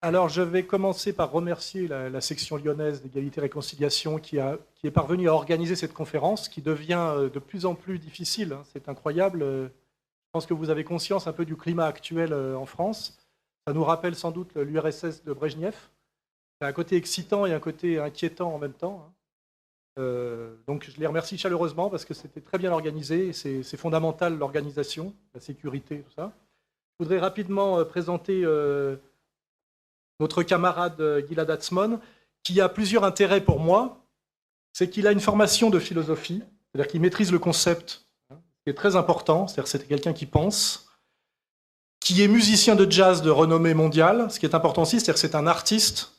Alors, je vais commencer par remercier la section lyonnaise d'égalité et réconciliation qui est parvenue à organiser cette conférence qui devient de plus en plus difficile. C'est incroyable. Je pense que vous avez conscience un peu du climat actuel en France. Ça nous rappelle sans doute l'URSS de Brejnev. C'est un côté excitant et un côté inquiétant en même temps. Donc, je les remercie chaleureusement parce que c'était très bien organisé. C'est fondamental, l'organisation, la sécurité, tout ça. Je voudrais rapidement présenter notre camarade Gilad Atzmon, qui a plusieurs intérêts pour moi. C'est qu'il a une formation de philosophie, c'est-à-dire qu'il maîtrise le concept, qui est très important, c'est-à-dire que c'est quelqu'un qui pense, qui est musicien de jazz de renommée mondiale, ce qui est important aussi, c'est-à-dire que c'est un artiste,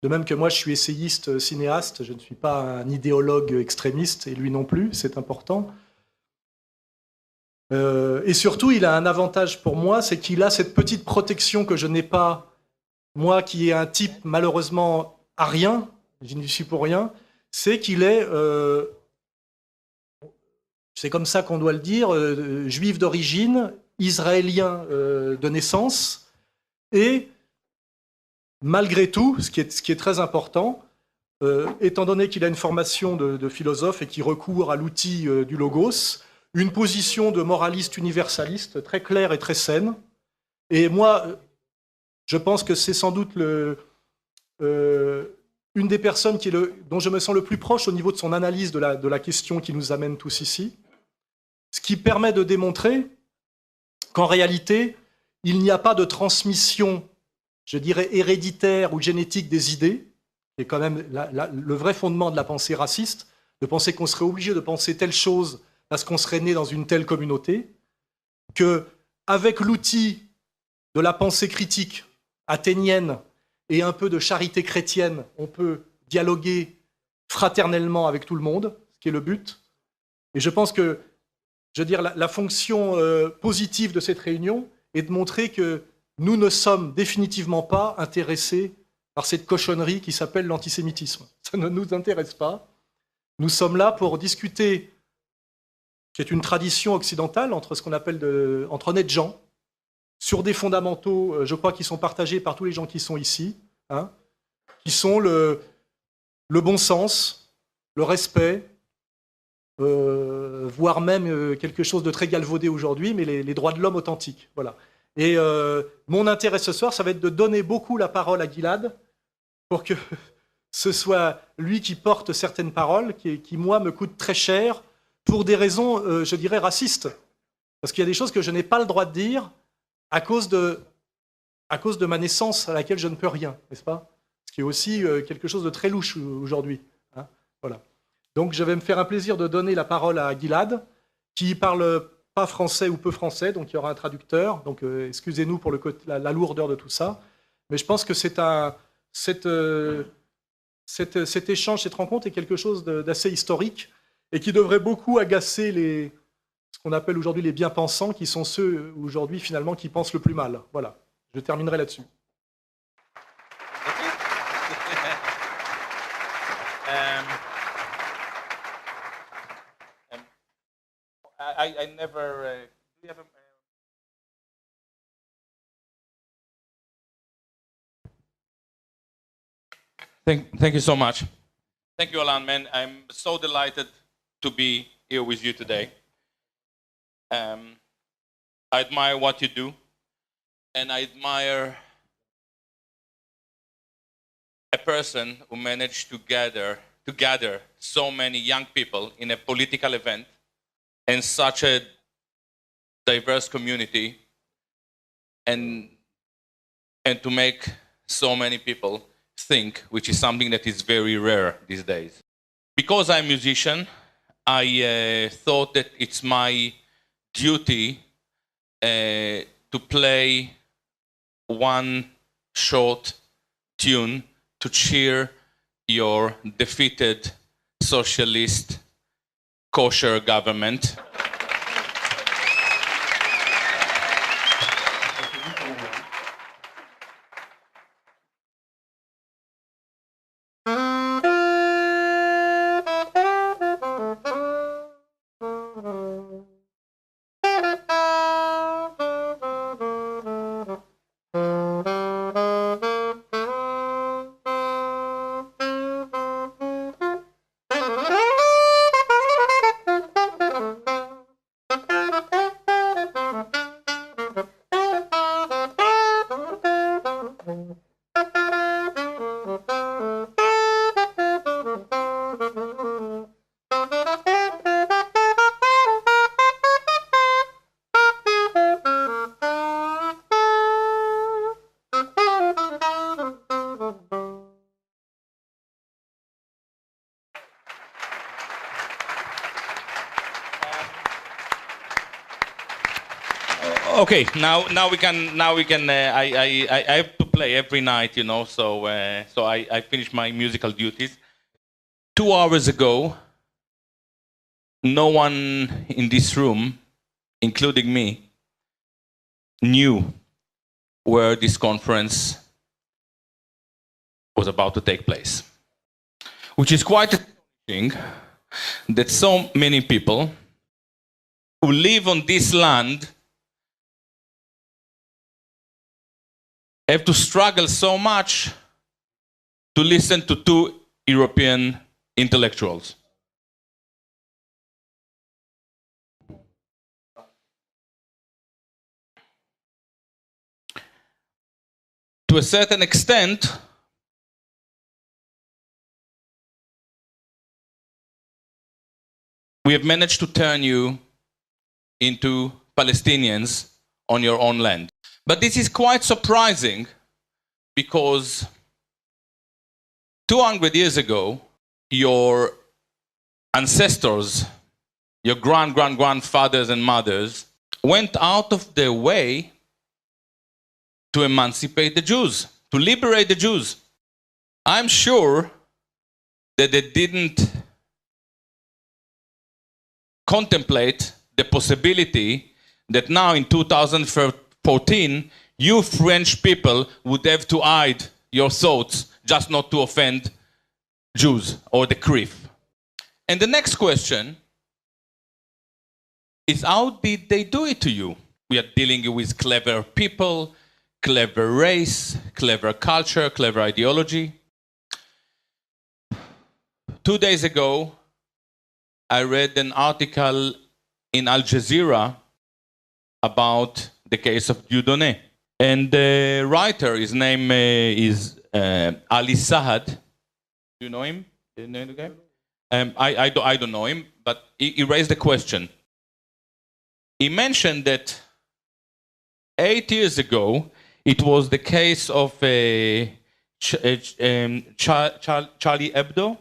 de même que moi je suis essayiste, cinéaste, je ne suis pas un idéologue extrémiste, et lui non plus, c'est important. Et surtout, il a un avantage pour moi, c'est qu'il a cette petite protection que je n'ai pas, moi qui est un type malheureusement arien, je n'y suis pour rien, c'est qu'il est, c'est comme ça qu'on doit le dire, juif d'origine, israélien de naissance, et malgré tout, ce qui est très important, étant donné qu'il a une formation de philosophe et qui recourt à l'outil du logos, une position de moraliste universaliste très claire et très saine. Et moi, je pense que c'est sans doute une des personnes dont je me sens le plus proche au niveau de son analyse de la question qui nous amène tous ici. Ce qui permet de démontrer qu'en réalité, il n'y a pas de transmission, je dirais, héréditaire ou génétique des idées, qui est quand même le vrai fondement de la pensée raciste, de penser qu'on serait obligé de penser telle chose parce qu'on serait né dans une telle communauté, qu'avec l'outil de la pensée critique athénienne et un peu de charité chrétienne, on peut dialoguer fraternellement avec tout le monde, ce qui est le but. Et je pense que, je veux dire, la fonction positive de cette réunion est de montrer que nous ne sommes définitivement pas intéressés par cette cochonnerie qui s'appelle l'antisémitisme. Ça ne nous intéresse pas. Nous sommes là pour discuter, qui est une tradition occidentale entre ce qu'on appelle entre honnêtes gens, sur des fondamentaux, je crois, qui sont partagés par tous les gens qui sont ici, hein, qui sont le bon sens, le respect, voire même quelque chose de très galvaudé aujourd'hui, mais les droits de l'homme authentiques. Voilà. Et mon intérêt ce soir, ça va être de donner beaucoup la parole à Gilad pour que ce soit lui qui porte certaines paroles qui moi, me coûtent très cher pour des raisons, je dirais, racistes. Parce qu'il y a des choses que je n'ai pas le droit de dire à cause de ma naissance à laquelle je ne peux rien, n'est-ce pas? Ce qui est aussi quelque chose de très louche aujourd'hui. Hein, voilà. Donc je vais me faire un plaisir de donner la parole à Gilad, qui parle pas français ou peu français, donc il y aura un traducteur. Donc excusez-nous pour la lourdeur de tout ça. Mais je pense que cet échange, cette rencontre est quelque chose d'assez historique et qui devrait beaucoup agacer ce qu'on appelle aujourd'hui les bien-pensants, qui sont ceux aujourd'hui finalement qui pensent le plus mal. Voilà, je terminerai là-dessus. I never. Do you have a, Thank you so much. Thank you, Alan, man. I'm so delighted to be here with you today. I admire what you do, and I admire a person who managed to gather so many young people in a political event and such a diverse community, and to make so many people think, which is something that is very rare these days. Because I'm a musician, I thought that it's my duty to play one short tune to cheer your defeated socialist kosher government. Okay, now we can I have to play every night, you know. So I finished my musical duties. 2 hours ago, no one in this room, including me, knew where this conference was about to take place, which is quite astonishing that so many people who live on this land have to struggle so much to listen to two European intellectuals. To a certain extent, we have managed to turn you into Palestinians on your own land. But this is quite surprising because 200 years ago, your ancestors, your grandfathers and mothers, went out of their way to emancipate the Jews, to liberate the Jews. I'm sure that they didn't contemplate the possibility that now in 2014, you French people would have to hide your thoughts just not to offend Jews or the Crif. And the next question is, how did they do it to you? We are dealing with clever people, clever race, clever culture, clever ideology. 2 days ago, I read an article in Al Jazeera about the case of Dieudonné. And the writer, his name is Ali Saad. Do you know him? Do you know the guy? I don't know him, but he raised the question. He mentioned that 8 years ago, it was the case of Charlie Hebdo,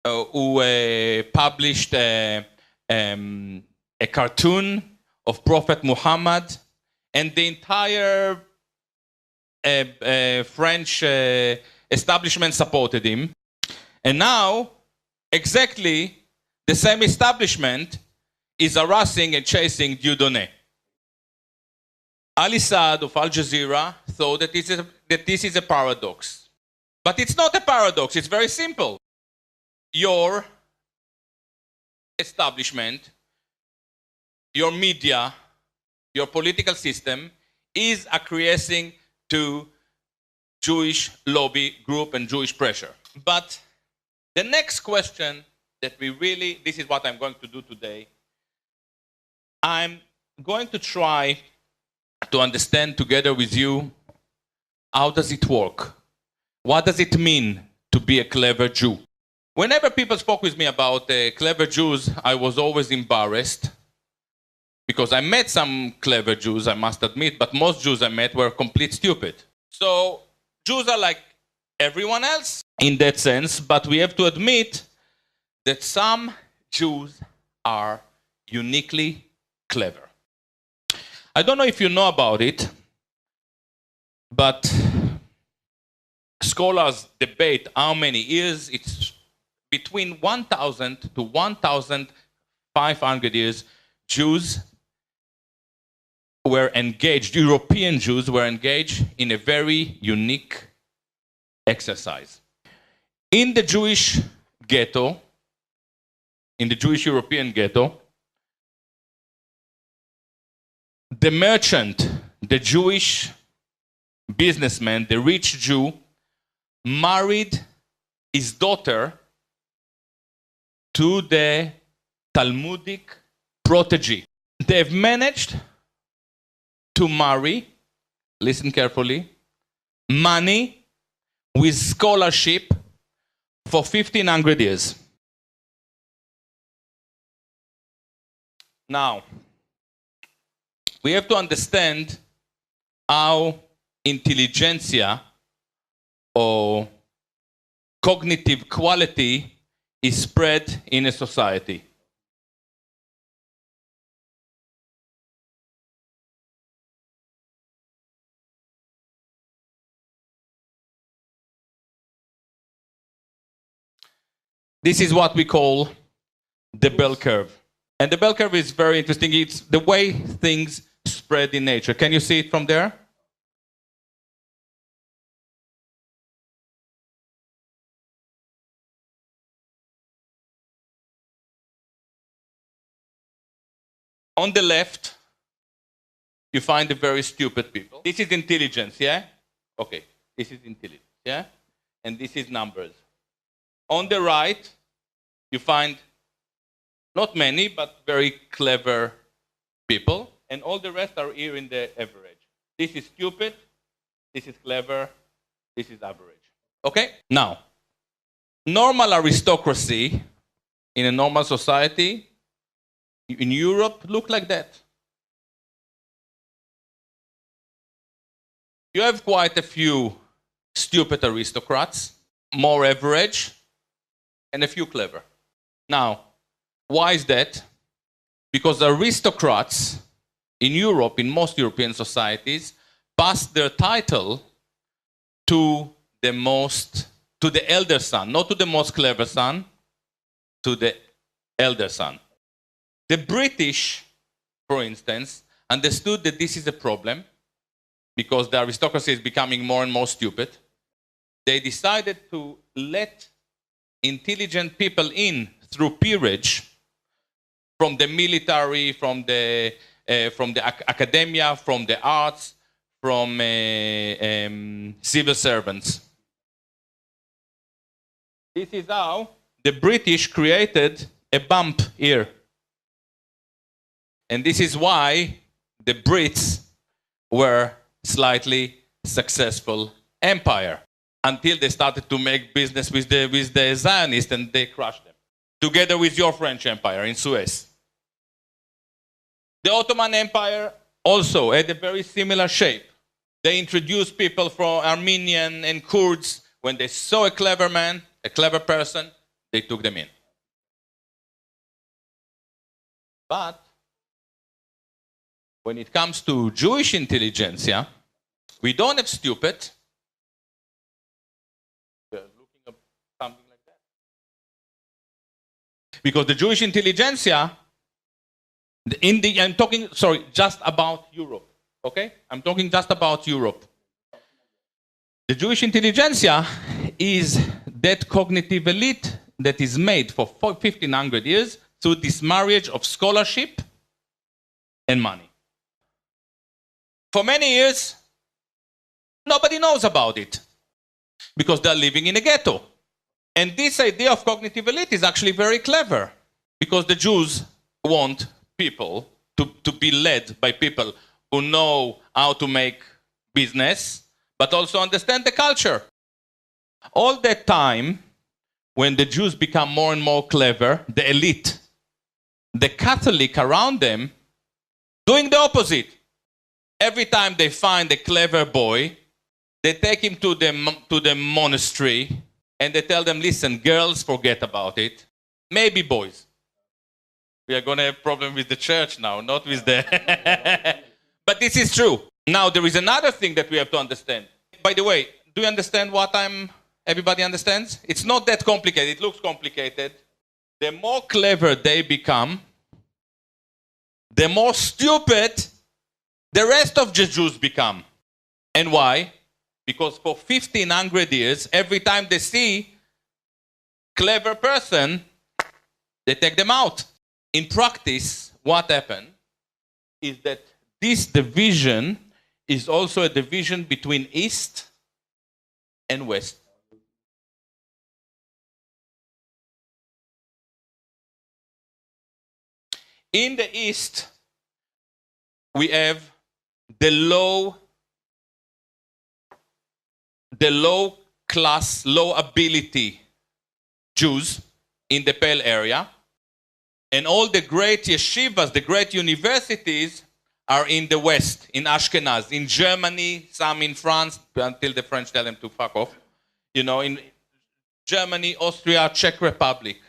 who published a cartoon of Prophet Muhammad, and the entire French establishment supported him. And now, exactly the same establishment is harassing and chasing Dieudonné. Ali Saad of Al Jazeera thought that this is a paradox. But it's not a paradox, it's very simple. Your establishment, your media, your political system is acquiescing to Jewish lobby group and Jewish pressure. But the next question that this is what I'm going to do today. I'm going to try to understand together with you, how does it work? What does it mean to be a clever Jew? Whenever people spoke with me about clever Jews, I was always embarrassed because I met some clever Jews, I must admit, but most Jews I met were complete stupid. So Jews are like everyone else in that sense, but we have to admit that some Jews are uniquely clever. I don't know if you know about it, but scholars debate how many years. It's between 1,000 to 1,500 years. Jews were engaged, European Jews were engaged in a very unique exercise. In the Jewish ghetto, in the Jewish European ghetto, the merchant, the Jewish businessman, the rich Jew, married his daughter to the Talmudic protege. They've managed to marry, listen carefully, money with scholarship for 1,500 years. Now, we have to understand how intelligentsia or cognitive quality is spread in a society. This is what we call the bell curve. And the bell curve is very interesting. It's the way things spread in nature. Can you see it from there? On the left, you find the very stupid people. This is intelligence, yeah? Okay, this is intelligence, yeah? And this is numbers. On the right, you find not many, but very clever people. And all the rest are here in the average. This is stupid, this is clever, this is average. Okay? Now, normal aristocracy in a normal society in Europe look like that. You have quite a few stupid aristocrats, more average, and a few clever. Now, why is that? Because aristocrats in Europe, in most European societies, pass their title to the elder son, not to the most clever son, to the elder son. The British, for instance, understood that this is a problem because the aristocracy is becoming more and more stupid. They decided to let intelligent people in through peerage from the military, from the academia, from the arts, from civil servants. This is how the British created a bump here. And this is why the Brits were slightly successful empire until they started to make business with the Zionists and they crushed them. Together with your French Empire in Suez. The Ottoman Empire also had a very similar shape. They introduced people from Armenian and Kurds. When they saw a clever man, a clever person, they took them in. But when it comes to Jewish intelligentsia, we don't have stupid. We're looking at something like that. Because the Jewish intelligentsia, I'm talking, just about Europe. Okay? I'm talking just about Europe. The Jewish intelligentsia is that cognitive elite that is made for 1500 years through this marriage of scholarship and money. For many years, nobody knows about it because they're living in a ghetto. And this idea of cognitive elite is actually very clever because the Jews want people to be led by people who know how to make business, but also understand the culture. All that time, when the Jews become more and more clever, the elite, the Catholic around them, doing the opposite. Every time they find a clever boy, they take him to the monastery and they tell them, listen, girls, forget about it. Maybe boys. We are going to have a problem with the church now, not with the... But this is true. Now, there is another thing that we have to understand. By the way, do you understand what everybody understands? It's not that complicated. It looks complicated. The more clever they become, the more stupid the rest of the Jews become. And why? Because for 1500 years, every time they see clever person, they take them out. In practice, what happened is that this division is also a division between East and West. In the East, we have the low class, low ability Jews in the Pale area. And all the great yeshivas, the great universities are in the West, in Ashkenaz, in Germany, some in France, until the French tell them to fuck off. You know, in Germany, Austria, Czech Republic.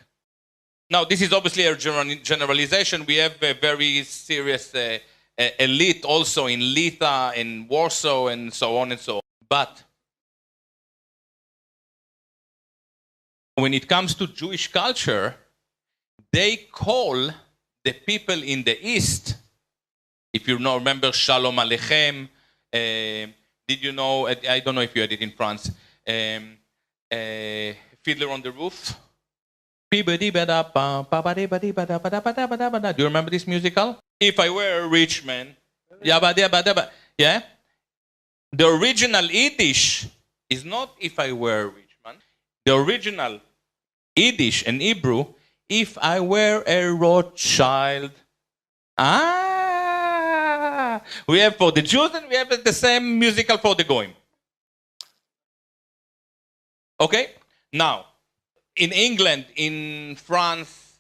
Now, this is obviously a generalization. We have a very serious elite also in Litha, in Warsaw, and so on and so on. But when it comes to Jewish culture, they call the people in the East, if you remember Shalom Aleichem, did you know, I don't know if you had it in France, Fiddler on the Roof? Do you remember this musical? If I were a rich man, yeah? The original Yiddish is not if I were a rich man. The original Yiddish and Hebrew, if I were a Rothschild. We have for the Jews and we have the same musical for the Goyim. Okay? Now, in England, in France,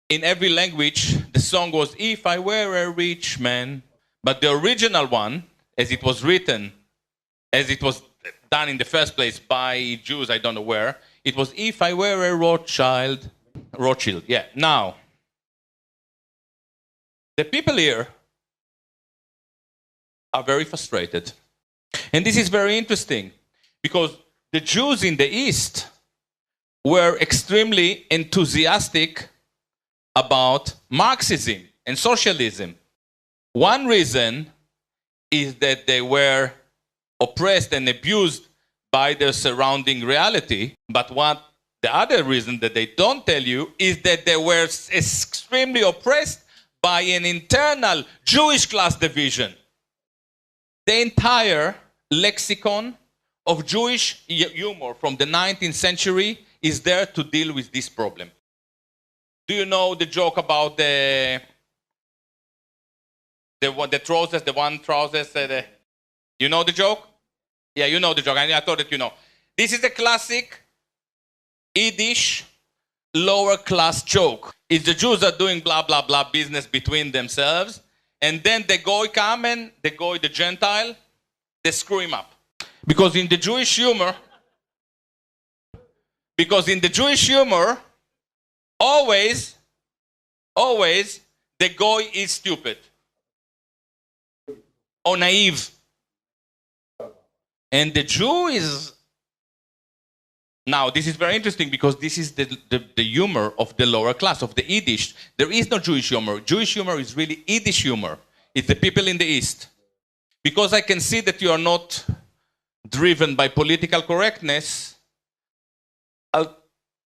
in every language, the song was If I Were a Rich Man. But the original one, as it was written, as it was done in the first place by Jews, I don't know where, it was If I Were a Rothschild. Rothschild, yeah. Now, the people here are very frustrated. And this is very interesting because the Jews in the East were extremely enthusiastic about Marxism and socialism. One reason is that they were oppressed and abused by their surrounding reality. But the other reason that they don't tell you is that they were extremely oppressed by an internal Jewish class division. The entire lexicon of Jewish humor from the 19th century is there to deal with this problem. Do you know the joke about the trousers, the one trousers? You know the joke? Yeah, you know the joke. I thought that you know. This is a classic Yiddish lower class joke. It's the Jews are doing blah, blah, blah business between themselves. And then the Goy come and the Goy, the Gentile, they screw him up. Because in the Jewish humor, always, the Goy is stupid or naive. And the Jew is... Now, this is very interesting because this is the humor of the lower class, of the Yiddish. There is no Jewish humor. Jewish humor is really Yiddish humor. It's the people in the East. Because I can see that you are not driven by political correctness, I'll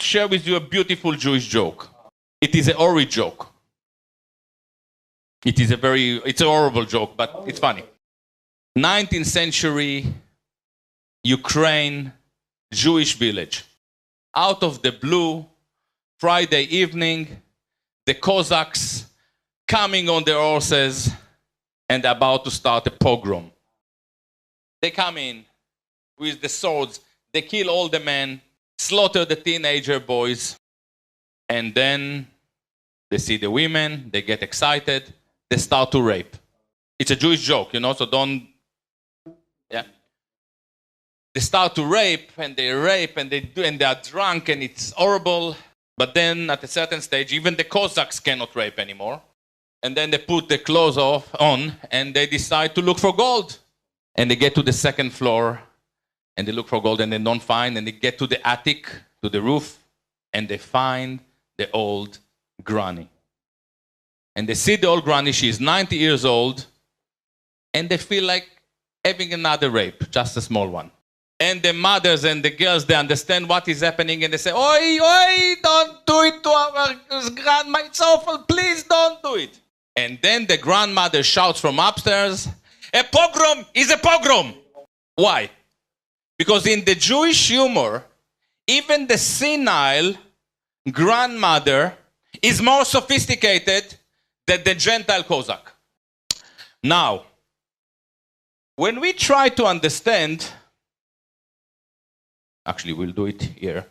share with you a beautiful Jewish joke. It is a horrid joke. It's a horrible joke, but it's funny. 19th century Ukraine Jewish village. Out of the blue, Friday evening, the Cossacks coming on their horses and about to start a pogrom. They come in with the swords, they kill all the men, slaughter the teenager boys, and then they see the women, they get excited, they start to rape. It's a Jewish joke, so don't, yeah. They start to rape and they are drunk and it's horrible. But then at a certain stage, even the Cossacks cannot rape anymore. And then they put the clothes on and they decide to look for gold. And they get to the second floor and they look for gold and they don't find. And they get to the attic, to the roof, and they find the old granny. And they see the old granny, she's 90 years old, and they feel like having another rape, just a small one. And the mothers and the girls, they understand what is happening and they say, oi, don't do it to our grandma, it's awful, please don't do it. And then the grandmother shouts from upstairs, a pogrom is a pogrom. Why? Because in the Jewish humor, even the senile grandmother is more sophisticated than the Gentile Cossack. Now, when we try to understand, actually we'll do it here,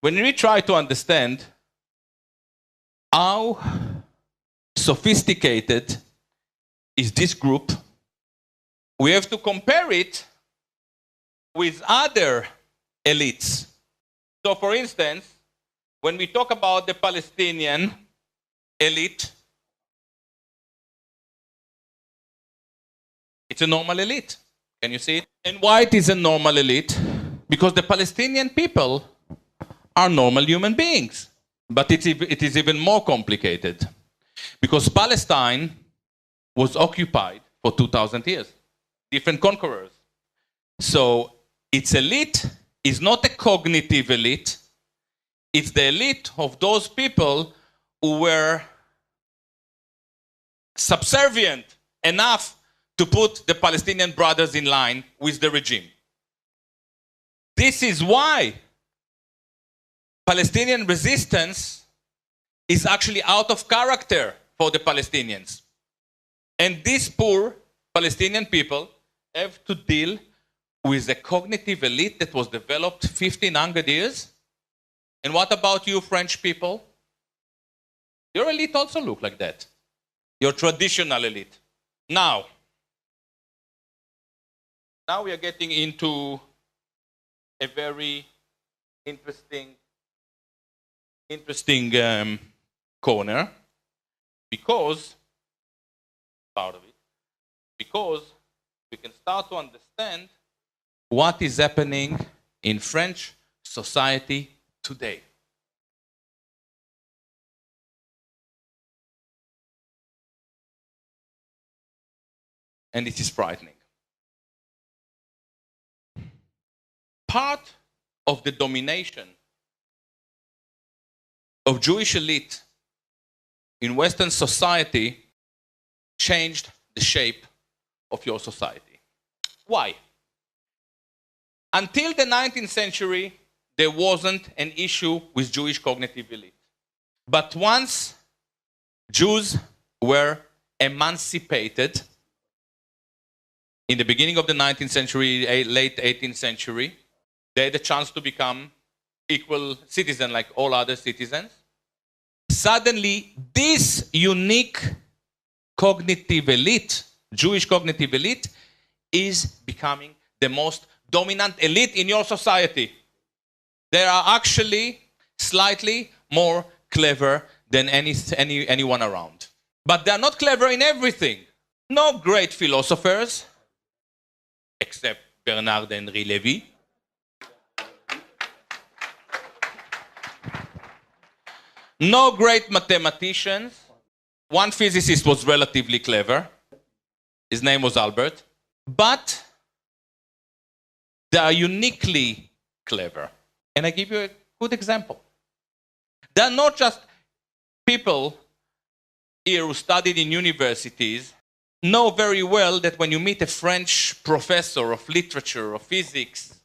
when we try to understand how sophisticated is this group, we have to compare it with other elites. So for instance, when we talk about the Palestinian elite, it's a normal elite. Can you see it? And why it is a normal elite? Because the Palestinian people are normal human beings. But it is even more complicated because Palestine was occupied for 2,000 years, different conquerors. So its elite is not a cognitive elite, it's the elite of those people who were subservient enough to put the Palestinian brothers in line with the regime. This is why Palestinian resistance is actually out of character for the Palestinians. And these poor Palestinian people have to deal with a cognitive elite that was developed 1,500 years. And what about you, French people? Your elite also look like that. Your traditional elite. Now we are getting into a very interesting corner because we can start to understand what is happening in French society today. And it is frightening. Part of the domination of Jewish elite in Western society changed the shape of your society. Why? Until the 19th century, there wasn't an issue with Jewish cognitive elite. But once Jews were emancipated, in the beginning of the 19th century, late 18th century, they had a chance to become equal citizens like all other citizens. Suddenly, this unique cognitive elite, Jewish cognitive elite, is becoming the most dominant elite in your society. They are actually slightly more clever than anyone around. But they are not clever in everything. No great philosophers, except Bernard-Henri Lévy. No great mathematicians. One physicist was relatively clever. His name was Albert. But they are uniquely clever. And I give you a good example. They are not just people here who studied in universities know very well that when you meet a French professor of literature or physics,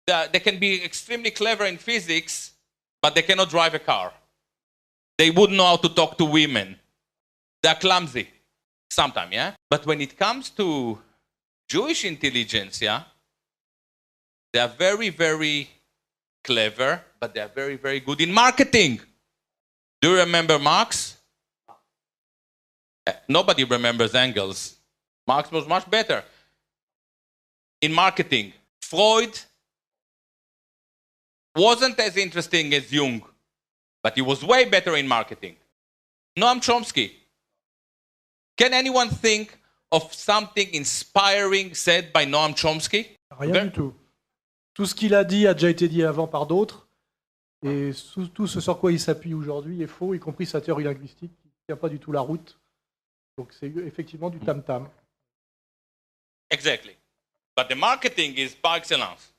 they can be extremely clever in physics, but they cannot drive a car. They wouldn't know how to talk to women. They're clumsy. Sometimes, yeah? But when it comes to Jewish intelligentsia, they are very, very clever, but they are very, very good in marketing. Do you remember Marx? Nobody remembers Engels. Marx was much better in marketing. Freud wasn't as interesting as Jung, but he was way better in marketing. Noam Chomsky. Can anyone think of something inspiring said by Noam Chomsky? Rien du tout. Tout ce qu'il a dit a déjà été dit avant par d'autres, et tout ce sur quoi il s'appuie aujourd'hui est faux, y compris sa théorie linguistique qui ne tient pas du tout la route. Donc c'est effectivement du tam-tam. Exactly. But the marketing is par excellence.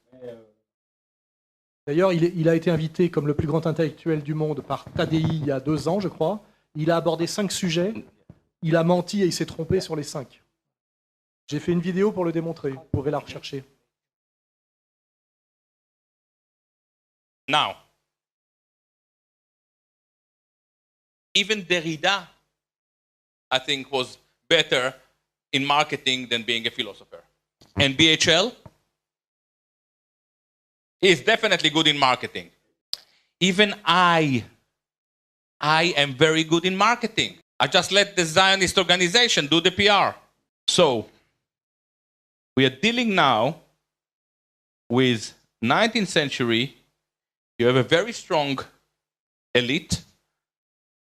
D'ailleurs, il a été invité comme le plus grand intellectuel du monde par Tadei il y a 2 ans, je crois. Il a abordé 5 sujets. Il a menti et il s'est trompé sur les 5. J'ai fait une vidéo pour le démontrer. Vous pourrez la rechercher. Now, even Derrida, I think, was better in marketing than being a philosopher. And BHL is definitely good in marketing. Even I am very good in marketing. I just let the Zionist organization do the PR. So, we are dealing now with 19th century. You have a very strong elite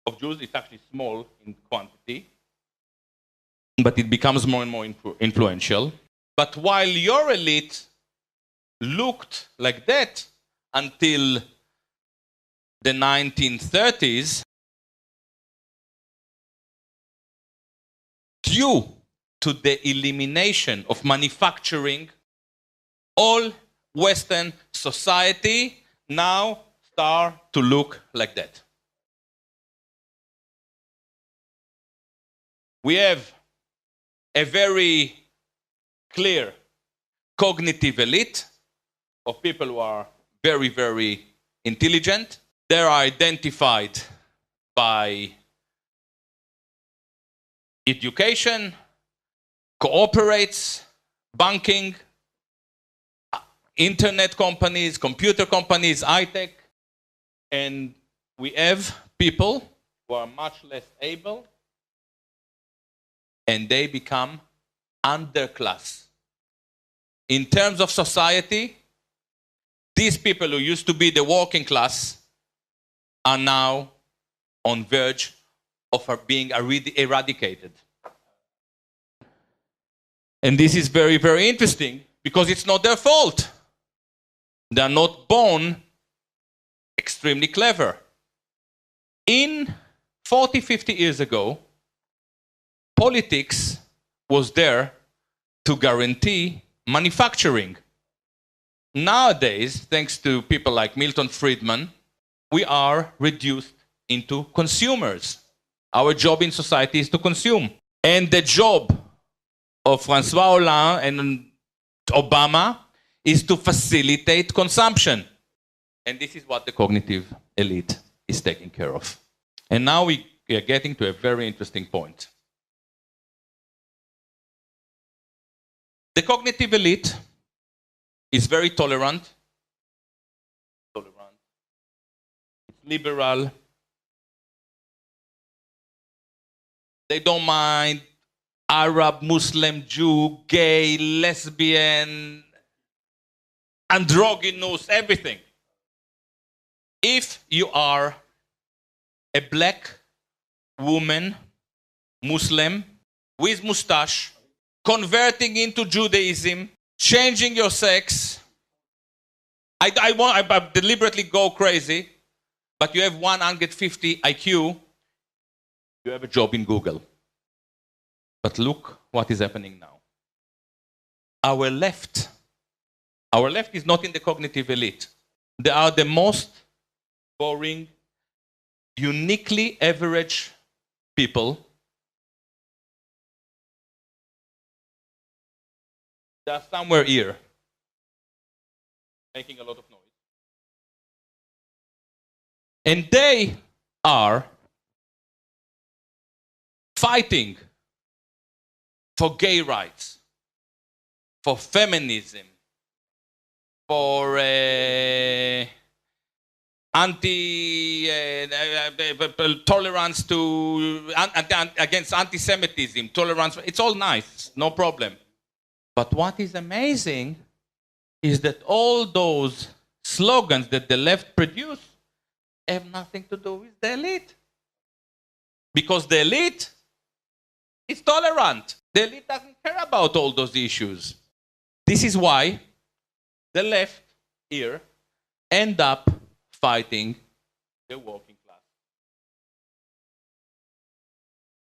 of Jews. It's actually small in quantity, but it becomes more and more influential. But while your elite looked like that until the 1930s, due to the elimination of manufacturing, all Western society now start to look like that. We have a very clear cognitive elite of people who are very, very intelligent. They are identified by education, cooperates, banking, internet companies, computer companies, high-tech. And we have people who are much less able, and they become underclass. In terms of society, these people who used to be the working class are now on verge of being eradicated. And this is very, very interesting because it's not their fault. They are not born extremely clever. In 40, 50 years ago, politics was there to guarantee manufacturing. Nowadays, thanks to people like Milton Friedman, we are reduced into consumers. Our job in society is to consume. And the job of François Hollande and Obama is to facilitate consumption. And this is what the cognitive elite is taking care of. And now we are getting to a very interesting point. The cognitive elite is very tolerant. It's liberal. They don't mind Arab, Muslim, Jew, gay, lesbian, androgynous, everything. If you are a black woman, Muslim, with mustache, converting into Judaism, changing your sex, I deliberately go crazy, but you have 150 IQ, you have a job in Google. But look what is happening now. Our left is not in the cognitive elite. They are the most boring, uniquely average people. They are somewhere here, making a lot of noise. And they are fighting for gay rights, for feminism, for tolerance against anti-Semitism, tolerance. It's all nice, no problem. But what is amazing is that all those slogans that the left produce have nothing to do with the elite. Because the elite is tolerant. The elite doesn't care about all those issues. This is why the left here end up fighting the working class.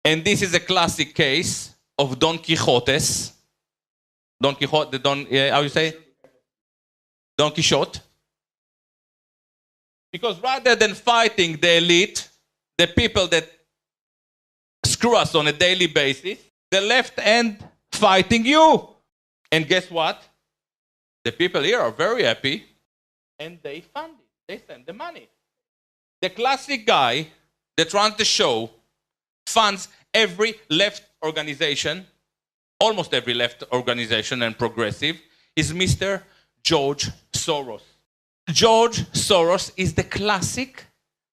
And this is a classic case of Don Quixotes. Don Quixote, how you say? Don Quixote. Because rather than fighting the elite, the people that screw us on a daily basis, the left end fighting you. And guess what? The people here are very happy and they fund it. They send the money. The classic guy that runs the show funds every left organization, almost every left organization and progressive, is Mr. George Soros. George Soros is the classic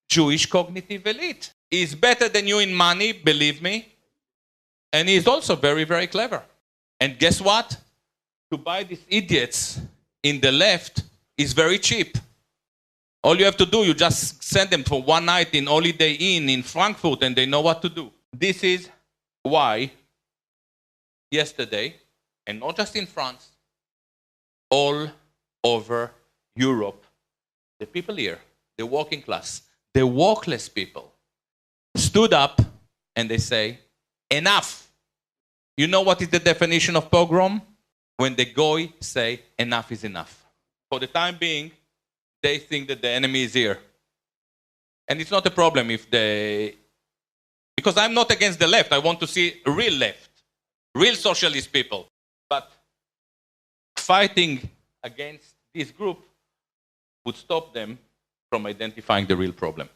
Jewish cognitive elite. He's better than you in money, believe me. And he's also very, very clever. And guess what? To buy these idiots in the left is very cheap. All you have to do, you just send them for one night in Holiday Inn in Frankfurt and they know what to do. This is why yesterday, and not just in France, all over Europe, the people here, the working class, the workless people, stood up and they say, enough. You know what is the definition of pogrom? When the goy say, enough is enough. For the time being, they think that the enemy is here. And it's not a problem if they... Because I'm not against the left. I want to see real left, real socialist people. But fighting against this group would stop them from identifying the real problem.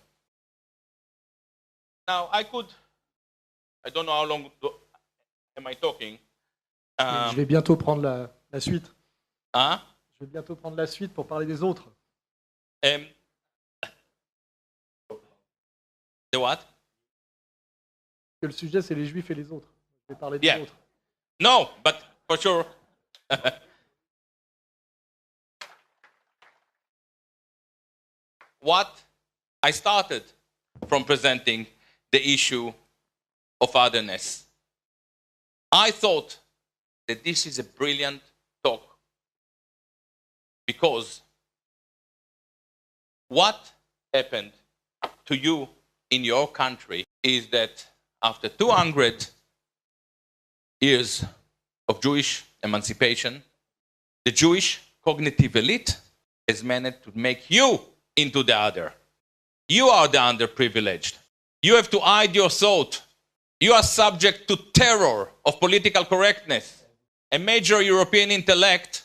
Now, I don't know how long am I talking. Je vais bientôt prendre la suite. Hein? Je vais bientôt prendre la suite pour parler des autres. The what? Que le sujet, c'est les Juifs et les autres. Je vais parler des autres. No, but for sure. What I started from presenting the issue of otherness. I thought that this is a brilliant talk because what happened to you in your country is that after 200 years of Jewish emancipation, the Jewish cognitive elite has managed to make you into the other. You are the underprivileged. You have to hide your thought. You are subject to terror of political correctness. A major European intellect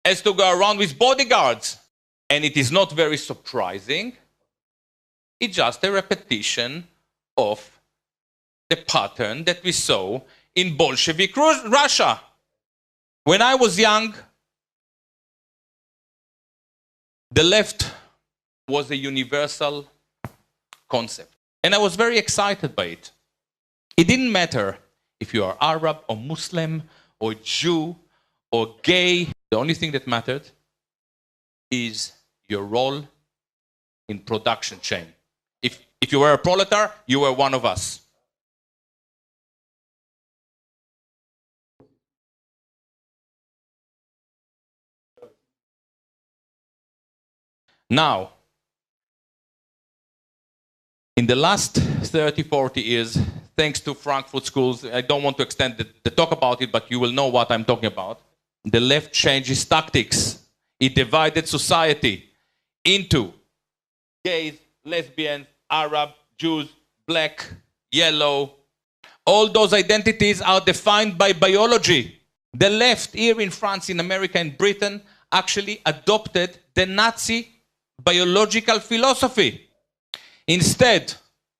has to go around with bodyguards. And it is not very surprising. It's just a repetition of the pattern that we saw in Bolshevik Russia. When I was young, the left was a universal concept. And I was very excited by it. It didn't matter if you are Arab or Muslim or Jew or gay. The only thing that mattered is your role in production chain. If you were a proletariat, you were one of us. Now, in the last 30, 40 years, thanks to Frankfurt schools, I don't want to extend the talk about it, but you will know what I'm talking about. The left changed its tactics. It divided society into gays, lesbians, Arab, Jews, black, yellow. All those identities are defined by biology. The left here in France, in America, and Britain actually adopted the Nazi biological philosophy. Instead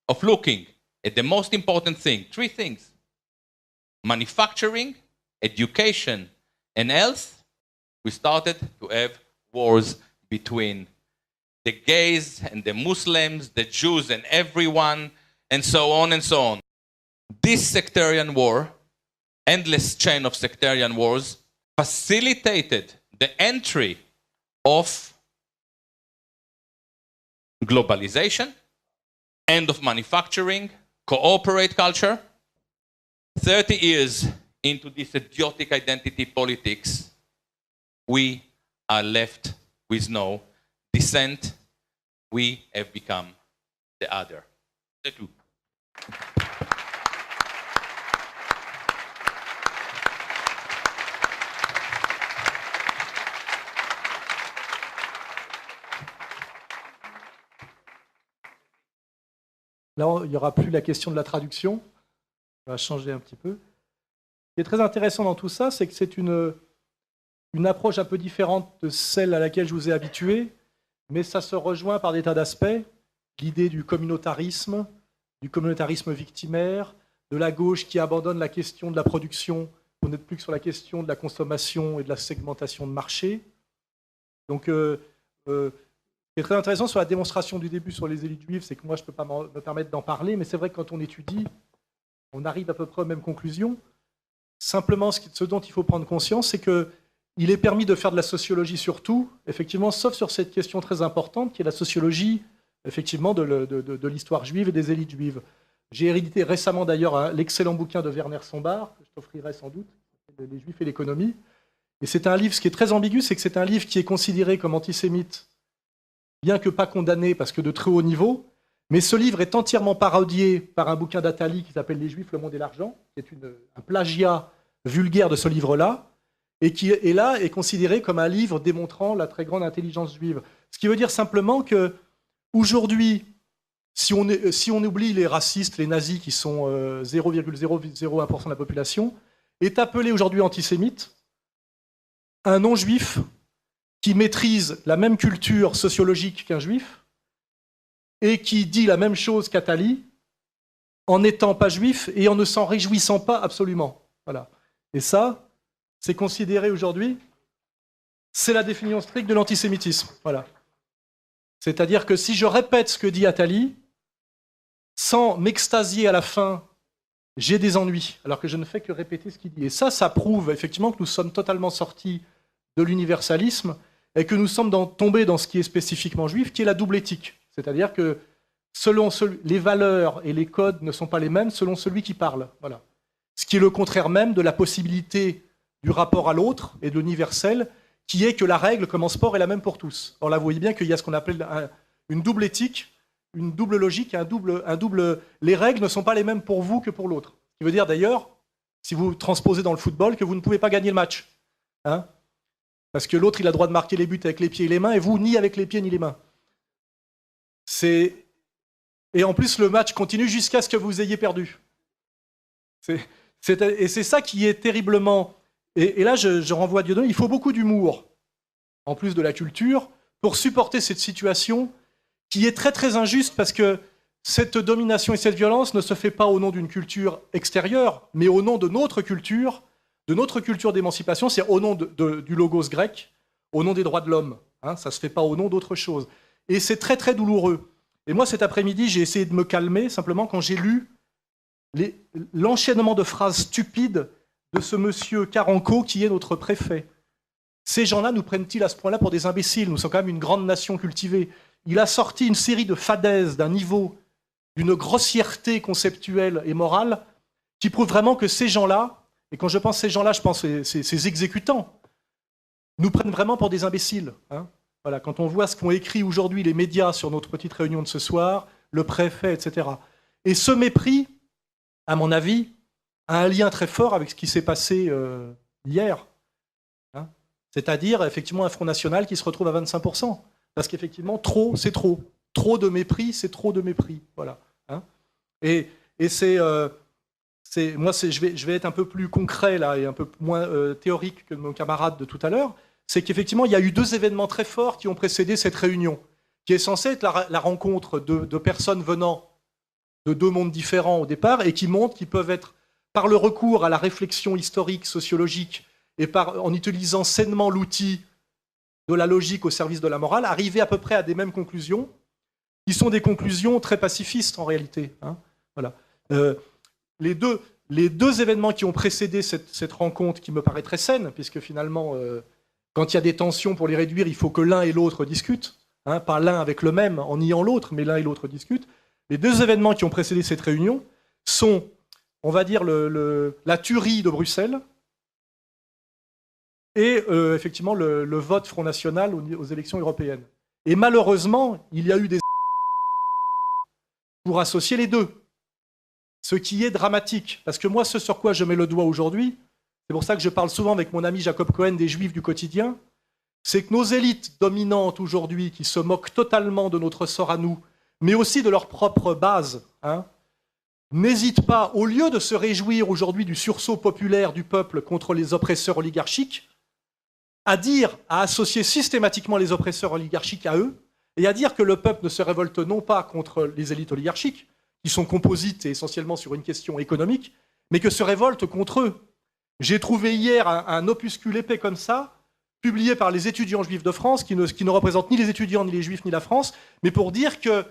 of looking at the most important thing, three things: manufacturing, education, and health, we started to have wars between the gays and the Muslims, the Jews and everyone, and so on and so on. This sectarian war, endless chain of sectarian wars, facilitated the entry of globalization, end of manufacturing, cooperate culture. 30 years into this idiotic identity politics, we are left with no dissent. We have become the other. The two. Là, il n'y aura plus la question de la traduction. On va changer un petit peu. Ce qui est très intéressant dans tout ça, c'est que c'est une approche un peu différente de celle à laquelle je vous ai habitué, mais ça se rejoint par des tas d'aspects. L'idée du communautarisme victimaire, de la gauche qui abandonne la question de la production, on n'est plus que sur la question de la consommation et de la segmentation de marché. Donc, ce qui est très intéressant sur la démonstration du début sur les élites juives, c'est que moi, je ne peux pas me permettre d'en parler, mais c'est vrai que quand on étudie, on arrive à peu près aux mêmes conclusions. Simplement, ce dont il faut prendre conscience, c'est qu'il est permis de faire de la sociologie sur tout, effectivement, sauf sur cette question très importante, qui est la sociologie, effectivement, de l'histoire juive et des élites juives. J'ai hérité récemment, d'ailleurs, l'excellent bouquin de Werner Sombart, que je t'offrirai sans doute, Les Juifs et l'économie. Et c'est un livre, ce qui est très ambigu, c'est que c'est un livre qui est considéré comme antisémite bien que pas condamné parce que de très haut niveau. Mais ce livre est entièrement parodié par un bouquin d'Attali qui s'appelle Les Juifs, le monde et l'argent, qui est un plagiat vulgaire de ce livre-là, et qui est là est considéré comme un livre démontrant la très grande intelligence juive. Ce qui veut dire simplement que aujourd'hui, si on oublie les racistes, les nazis qui sont 0,001% de la population, est appelé aujourd'hui antisémite un non-juif qui maîtrise la même culture sociologique qu'un juif et qui dit la même chose qu'Attali en n'étant pas juif et en ne s'en réjouissant pas absolument. Voilà. Et ça, c'est considéré aujourd'hui, c'est la définition stricte de l'antisémitisme. Voilà. C'est-à-dire que si je répète ce que dit Attali, sans m'extasier à la fin, j'ai des ennuis, alors que je ne fais que répéter ce qu'il dit. Et ça prouve effectivement que nous sommes totalement sortis de l'universalisme et que nous sommes tombés dans ce qui est spécifiquement juif, qui est la double éthique. C'est-à-dire que les valeurs et les codes ne sont pas les mêmes selon celui qui parle. Voilà. Ce qui est le contraire même de la possibilité du rapport à l'autre et de l'universel, qui est que la règle, comme en sport, est la même pour tous. Alors là, vous voyez bien qu'il y a ce qu'on appelle une double éthique, une double logique, les règles ne sont pas les mêmes pour vous que pour l'autre. Ce qui veut dire d'ailleurs, si vous transposez dans le football, que vous ne pouvez pas gagner le match. Hein, parce que l'autre, il a le droit de marquer les buts avec les pieds et les mains, et vous, ni avec les pieds ni les mains. Et en plus, le match continue jusqu'à ce que vous ayez perdu. Et c'est ça qui est terriblement... Et là, je renvoie à Dieudonné, il faut beaucoup d'humour, en plus de la culture, pour supporter cette situation qui est très très injuste, parce que cette domination et cette violence ne se fait pas au nom d'une culture extérieure, mais au nom de notre culture d'émancipation, c'est au nom du logos grec, au nom des droits de l'homme. Hein, ça ne se fait pas au nom d'autre chose. Et c'est très très douloureux. Et moi, cet après-midi, j'ai essayé de me calmer simplement quand j'ai lu l'enchaînement de phrases stupides de ce monsieur Caranco qui est notre préfet. Ces gens-là nous prennent-ils à ce point-là pour des imbéciles? Nous sommes quand même une grande nation cultivée. Il a sorti une série de fadaises d'un niveau, d'une grossièreté conceptuelle et morale qui prouve vraiment que ces gens-là, et quand je pense ces gens-là, je pense ces exécutants, nous prennent vraiment pour des imbéciles. Hein. Voilà, quand on voit ce qu'ont écrit aujourd'hui les médias sur notre petite réunion de ce soir, le préfet, etc. Et ce mépris, à mon avis, a un lien très fort avec ce qui s'est passé hier. Hein, c'est-à-dire, effectivement, un Front National qui se retrouve à 25%. Parce qu'effectivement, trop, c'est trop. Trop de mépris, c'est trop de mépris. Voilà. Hein, et moi, je vais être un peu plus concret là, et un peu moins théorique que mon camarade de tout à l'heure. C'est qu'effectivement, il y a eu deux événements très forts qui ont précédé cette réunion, qui est censée être la rencontre de personnes venant de deux mondes différents au départ, et qui montrent qu'ils peuvent être, par le recours à la réflexion historique, sociologique, et en utilisant sainement l'outil de la logique au service de la morale, arriver à peu près à des mêmes conclusions, qui sont des conclusions très pacifistes en réalité. Hein. Voilà. Les deux événements qui ont précédé cette rencontre, qui me paraît très saine, puisque finalement... quand il y a des tensions pour les réduire, il faut que l'un et l'autre discutent, hein, pas l'un avec le même en niant l'autre, mais l'un et l'autre discutent. Les deux événements qui ont précédé cette réunion sont, on va dire, la tuerie de Bruxelles et effectivement le vote Front National aux élections européennes. Et malheureusement, il y a eu des pour associer les deux, ce qui est dramatique. Parce que moi, ce sur quoi je mets le doigt aujourd'hui, c'est pour ça que je parle souvent avec mon ami Jacob Cohen des Juifs du quotidien, c'est que nos élites dominantes aujourd'hui, qui se moquent totalement de notre sort à nous, mais aussi de leur propre base, hein, n'hésitent pas, au lieu de se réjouir aujourd'hui du sursaut populaire du peuple contre les oppresseurs oligarchiques, à associer systématiquement les oppresseurs oligarchiques à eux, et à dire que le peuple ne se révolte non pas contre les élites oligarchiques, qui sont composites et essentiellement sur une question économique, mais que se révolte contre eux. J'ai trouvé hier un opuscule épais comme ça, publié par les étudiants juifs de France, qui ne représente ni les étudiants, ni les juifs, ni la France, mais pour dire que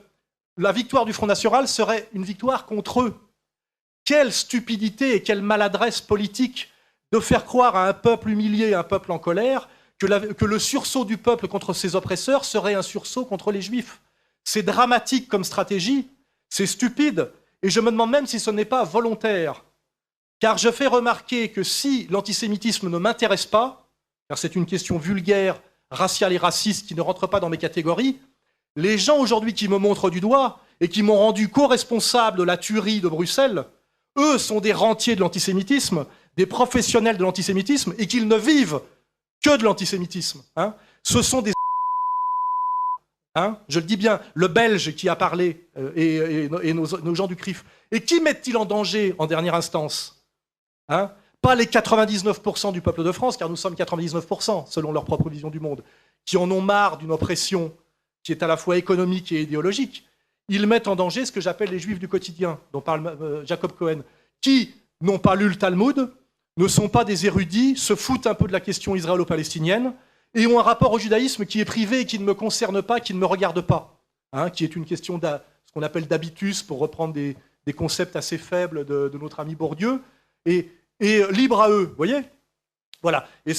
la victoire du Front National serait une victoire contre eux. Quelle stupidité et quelle maladresse politique de faire croire à un peuple humilié, à un peuple en colère, que le sursaut du peuple contre ses oppresseurs serait un sursaut contre les juifs. C'est dramatique comme stratégie, c'est stupide, et je me demande même si ce n'est pas volontaire. Car je fais remarquer que si l'antisémitisme ne m'intéresse pas, car c'est une question vulgaire, raciale et raciste qui ne rentre pas dans mes catégories, Les gens aujourd'hui qui me montrent du doigt et qui m'ont rendu co-responsable de la tuerie de Bruxelles, eux sont des rentiers de l'antisémitisme, des professionnels de l'antisémitisme, et qu'ils ne vivent que de l'antisémitisme. Hein. Ce sont des... Hein, je le dis bien, le Belge qui a parlé et nos gens du CRIF. Et qui mettent-ils en danger en dernière instance? Hein, pas les 99% du peuple de France, car nous sommes 99% selon leur propre vision du monde, qui en ont marre d'une oppression qui est à la fois économique et idéologique. Ils mettent en danger ce que j'appelle les juifs du quotidien, dont parle Jacob Cohen, qui n'ont pas lu le Talmud, ne sont pas des érudits, se foutent un peu de la question israélo-palestinienne, et ont un rapport au judaïsme qui est privé et qui ne me concerne pas, qui ne me regarde pas, hein, qui est une question de ce qu'on appelle d'habitus, pour reprendre des concepts assez faibles de notre ami Bourdieu, et libre à eux, vous voyez? Voilà. Et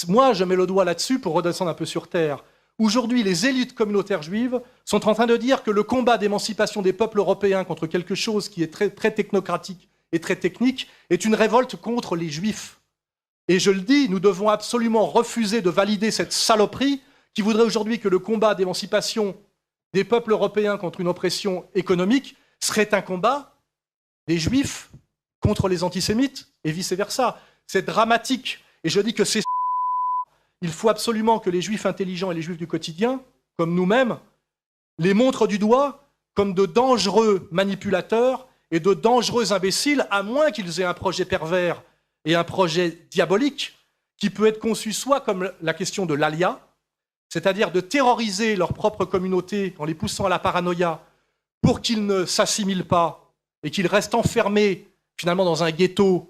moi, je mets le doigt là-dessus pour redescendre un peu sur terre. Aujourd'hui, les élites communautaires juives sont en train de dire que le combat d'émancipation des peuples européens contre quelque chose qui est très, très technocratique et très technique est une révolte contre les juifs. Et je le dis, nous devons absolument refuser de valider cette saloperie qui voudrait aujourd'hui que le combat d'émancipation des peuples européens contre une oppression économique serait un combat des juifs contre les antisémites et vice-versa. C'est dramatique. Et je dis que c'est... Il faut absolument que les juifs intelligents et les juifs du quotidien, comme nous-mêmes, les montrent du doigt comme de dangereux manipulateurs et de dangereux imbéciles, à moins qu'ils aient un projet pervers et un projet diabolique qui peut être conçu soit comme la question de l'alia, c'est-à-dire de terroriser leur propre communauté en les poussant à la paranoïa pour qu'ils ne s'assimilent pas et qu'ils restent enfermés finalement dans un ghetto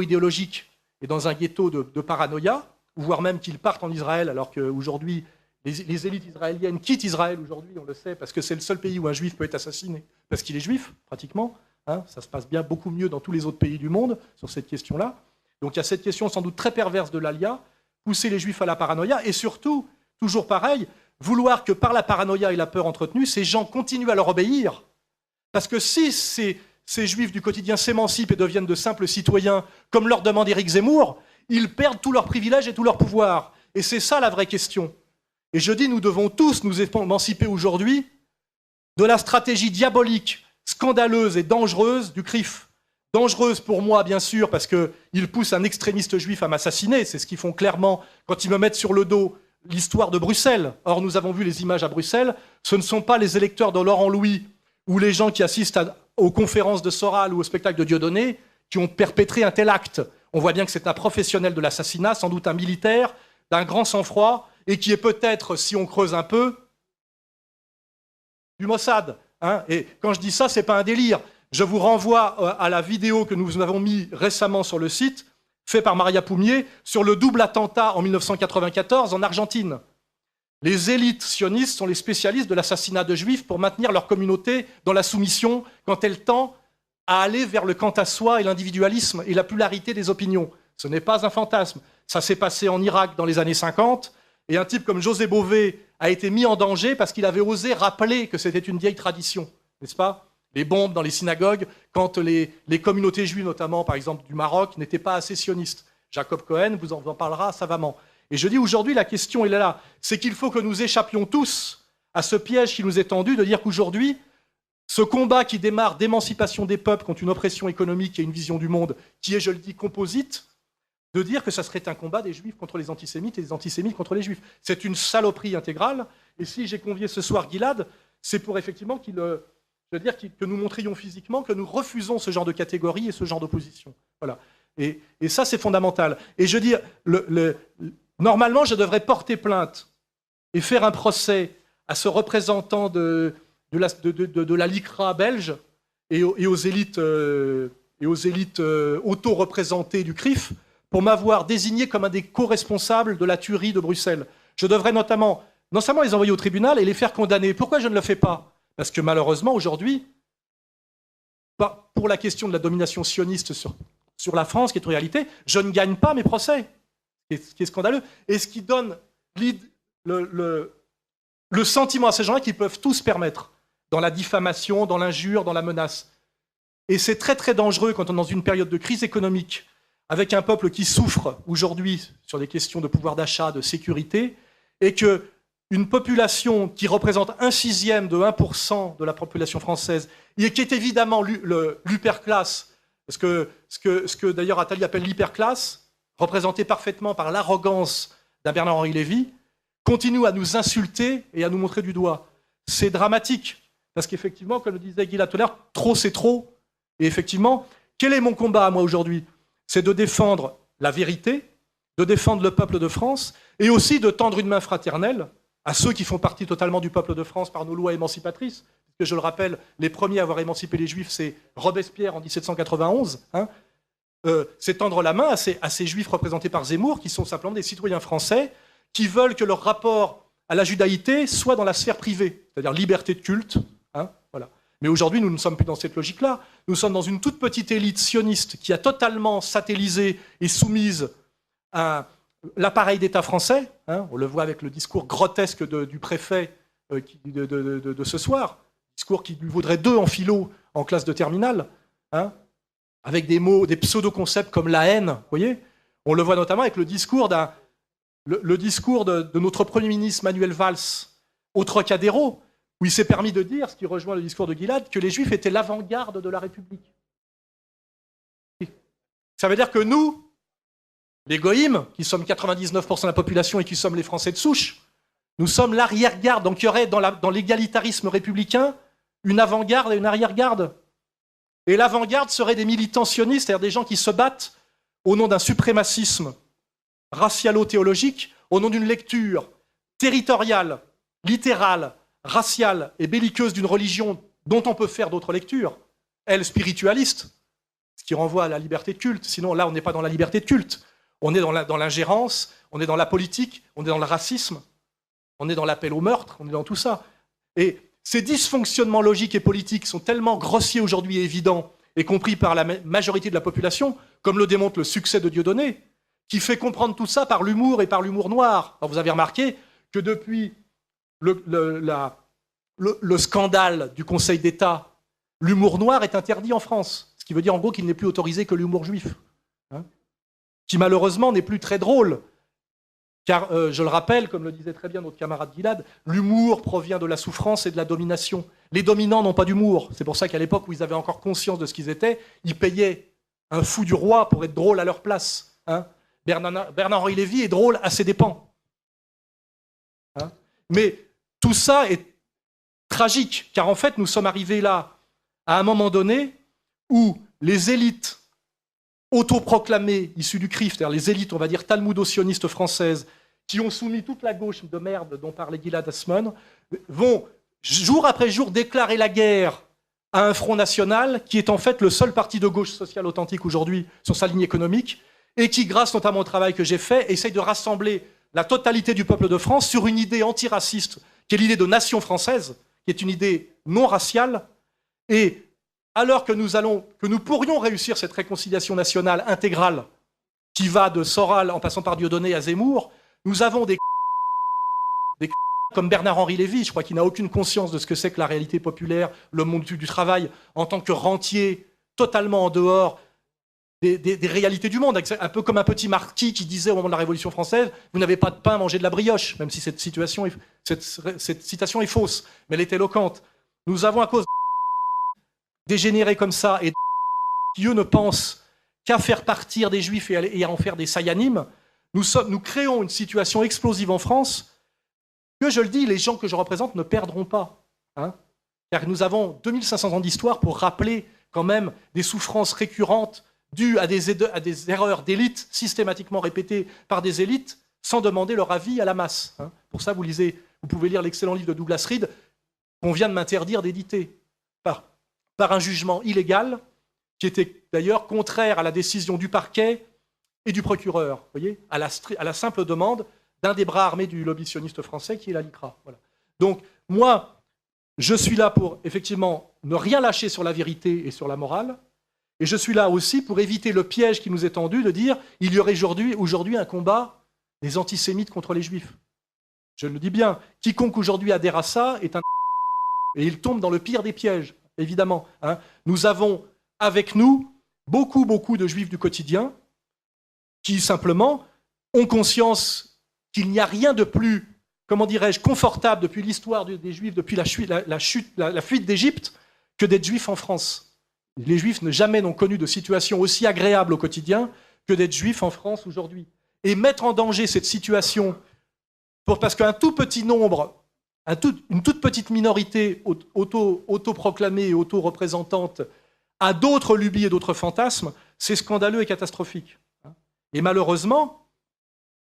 idéologique et dans un ghetto de paranoïa, voire même qu'ils partent en Israël, alors qu'aujourd'hui, les élites israéliennes quittent Israël aujourd'hui, on le sait, parce que c'est le seul pays où un juif peut être assassiné, parce qu'il est juif, pratiquement. Hein, ça se passe bien beaucoup mieux dans tous les autres pays du monde sur cette question-là. Donc il y a cette question sans doute très perverse de l'alia, pousser les juifs à la paranoïa, et surtout, toujours pareil, vouloir que par la paranoïa et la peur entretenue, ces gens continuent à leur obéir. Parce que si ces juifs du quotidien s'émancipent et deviennent de simples citoyens, comme leur demande Éric Zemmour, ils perdent tous leurs privilèges et tout leur pouvoir. Et c'est ça la vraie question. Et je dis, nous devons tous nous émanciper aujourd'hui de la stratégie diabolique, scandaleuse et dangereuse du CRIF. Dangereuse pour moi, bien sûr, parce qu'ils poussent un extrémiste juif à m'assassiner. C'est ce qu'ils font clairement quand ils me mettent sur le dos l'histoire de Bruxelles. Or, nous avons vu les images à Bruxelles. Ce ne sont pas les électeurs de Laurent Louis ou les gens qui assistent aux conférences de Soral ou au spectacle de Dieudonné qui ont perpétré un tel acte. On voit bien que c'est un professionnel de l'assassinat, sans doute un militaire, d'un grand sang-froid, et qui est peut-être, si on creuse un peu, du Mossad. Hein. Et quand je dis ça, ce n'est pas un délire. Je vous renvoie à la vidéo que nous avons mise récemment sur le site, faite par Maria Poumier, sur le double attentat en 1994 en Argentine. Les élites sionistes sont les spécialistes de l'assassinat de juifs pour maintenir leur communauté dans la soumission quand elle tend à aller vers le quant à soi et l'individualisme et la pluralité des opinions. Ce n'est pas un fantasme. Ça s'est passé en Irak dans les années 50, et un type comme José Bové a été mis en danger parce qu'il avait osé rappeler que c'était une vieille tradition, n'est-ce pas? Les bombes dans les synagogues, quand les communautés juives, notamment par exemple du Maroc, n'étaient pas assez sionistes. Jacob Cohen vous en parlera savamment. Et je dis aujourd'hui, la question elle est là, c'est qu'il faut que nous échappions tous à ce piège qui nous est tendu de dire qu'aujourd'hui, ce combat qui démarre d'émancipation des peuples contre une oppression économique et une vision du monde qui est, je le dis, composite, de dire que ça serait un combat des juifs contre les antisémites et des antisémites contre les juifs. C'est une saloperie intégrale. Et si j'ai convié ce soir Gilad, c'est pour effectivement que nous montrions physiquement que nous refusons ce genre de catégorie et ce genre d'opposition. Voilà. Et ça, c'est fondamental. Et je dis, normalement, je devrais porter plainte et faire un procès à ce représentant de la LICRA belge et aux élites auto-représentées du CRIF pour m'avoir désigné comme un des co-responsables de la tuerie de Bruxelles. Je devrais non seulement les envoyer au tribunal et les faire condamner. Pourquoi je ne le fais pas? Parce que malheureusement, aujourd'hui, pour la question de la domination sioniste sur la France, qui est une réalité, je ne gagne pas mes procès, ce qui est scandaleux, et ce qui donne le sentiment à ces gens-là qu'ils peuvent tout se permettre, dans la diffamation, dans l'injure, dans la menace. Et c'est très très dangereux quand on est dans une période de crise économique, avec un peuple qui souffre aujourd'hui sur les questions de pouvoir d'achat, de sécurité, et qu'une une population qui représente 1/6 de 1% de la population française, et qui est évidemment l'hyperclasse, parce que ce que d'ailleurs Attali appelle l'hyperclasse, représentée parfaitement par l'arrogance d'un Bernard-Henri Lévy, continue à nous insulter et à nous montrer du doigt. C'est dramatique, parce qu'effectivement, comme le disait Guy tout à l'heure, trop c'est trop. Et effectivement, quel est mon combat à moi aujourd'hui? C'est de défendre la vérité, de défendre le peuple de France, et aussi de tendre une main fraternelle à ceux qui font partie totalement du peuple de France par nos lois émancipatrices. Parce que je le rappelle, les premiers à avoir émancipé les Juifs, c'est Robespierre en 1791. C'est tendre la main à ces Juifs représentés par Zemmour, qui sont simplement des citoyens français, qui veulent que leur rapport à la judaïté soit dans la sphère privée, c'est-à-dire liberté de culte. Voilà. Mais aujourd'hui, nous ne sommes plus dans cette logique-là. Nous sommes dans une toute petite élite sioniste qui a totalement satellisé et soumise à l'appareil d'État français. On le voit avec le discours grotesque du préfet de ce soir, discours qui lui vaudrait 2 en philo en classe de terminale, avec des mots, des pseudo-concepts comme la haine. Vous voyez, on le voit notamment avec le discours de notre Premier ministre Manuel Valls au Trocadéro, où il s'est permis de dire, ce qui rejoint le discours de Gilad, que les Juifs étaient l'avant-garde de la République. Ça veut dire que nous, les goïms, qui sommes 99% de la population et qui sommes les Français de souche, nous sommes l'arrière-garde. Donc il y aurait dans l'égalitarisme républicain une avant-garde et une arrière-garde. Et l'avant-garde serait des militants sionistes, c'est-à-dire des gens qui se battent au nom d'un suprémacisme racialo-théologique, au nom d'une lecture territoriale, littérale, raciale et belliqueuse d'une religion dont on peut faire d'autres lectures, elle spiritualiste, ce qui renvoie à la liberté de culte. Sinon, là, on n'est pas dans la liberté de culte. On est dans l'ingérence, on est dans la politique, on est dans le racisme, on est dans l'appel au meurtre, on est dans tout ça. Et ces dysfonctionnements logiques et politiques sont tellement grossiers aujourd'hui et évidents, et compris par la majorité de la population, comme le démontre le succès de Dieudonné, qui fait comprendre tout ça par l'humour et par l'humour noir. Alors vous avez remarqué que depuis le scandale du Conseil d'État, l'humour noir est interdit en France, ce qui veut dire en gros qu'il n'est plus autorisé que l'humour juif, qui malheureusement n'est plus très drôle. Car, je le rappelle, comme le disait très bien notre camarade Gilad, l'humour provient de la souffrance et de la domination. Les dominants n'ont pas d'humour. C'est pour ça qu'à l'époque où ils avaient encore conscience de ce qu'ils étaient, ils payaient un fou du roi pour être drôle à leur place. Bernard-Henri Lévy est drôle à ses dépens. Mais tout ça est tragique, car en fait, nous sommes arrivés là, à un moment donné, où les élites autoproclamées, issues du CRIF, c'est-à-dire les élites, on va dire, talmudo-sionistes françaises, qui ont soumis toute la gauche de merde dont parlait Gilad Asman, vont, jour après jour, déclarer la guerre à un Front National, qui est en fait le seul parti de gauche sociale authentique aujourd'hui sur sa ligne économique, et qui, grâce notamment au travail que j'ai fait, essaye de rassembler la totalité du peuple de France sur une idée antiraciste, qui est l'idée de nation française, qui est une idée non raciale, et alors que nous pourrions réussir cette réconciliation nationale intégrale qui va de Soral en passant par Dieudonné à Zemmour, nous avons des comme Bernard-Henri Lévy, je crois qu'il n'a aucune conscience de ce que c'est que la réalité populaire, le monde du travail, en tant que rentier totalement en dehors des réalités du monde, un peu comme un petit marquis qui disait au moment de la Révolution française « Vous n'avez pas de pain, mangez de la brioche », même si cette citation est fausse, mais elle est éloquente. Nous avons, à cause dégénérés comme ça, et qui eux ne pensent qu'à faire partir des Juifs et à en faire des sayanim, nous créons une situation explosive en France que, je le dis, les gens que je représente ne perdront pas. Car nous avons 2500 ans d'histoire pour rappeler quand même des souffrances récurrentes dues à des erreurs d'élite systématiquement répétées par des élites sans demander leur avis à la masse. Pour ça, vous pouvez lire l'excellent livre de Douglas Reed qu'on vient de m'interdire d'éditer par un jugement illégal qui était d'ailleurs contraire à la décision du parquet et du procureur, vous voyez, à la simple demande d'un des bras armés du lobby sioniste français qui est la LICRA. Voilà. Donc, moi, je suis là pour, effectivement, ne rien lâcher sur la vérité et sur la morale, et je suis là aussi pour éviter le piège qui nous est tendu de dire il y aurait aujourd'hui un combat des antisémites contre les juifs. Je le dis bien, quiconque aujourd'hui adhère à ça est un... Et il tombe dans le pire des pièges, évidemment. Nous avons avec nous beaucoup de juifs du quotidien qui simplement ont conscience qu'il n'y a rien de plus, comment dirais-je, confortable depuis l'histoire des Juifs, depuis la fuite d'Égypte, que d'être juif en France. Les Juifs jamais n'ont connu de situation aussi agréable au quotidien que d'être juif en France aujourd'hui. Et mettre en danger cette situation parce qu'un tout petit nombre, une toute petite minorité autoproclamée et auto-représentante a d'autres lubies et d'autres fantasmes, c'est scandaleux et catastrophique. Et malheureusement,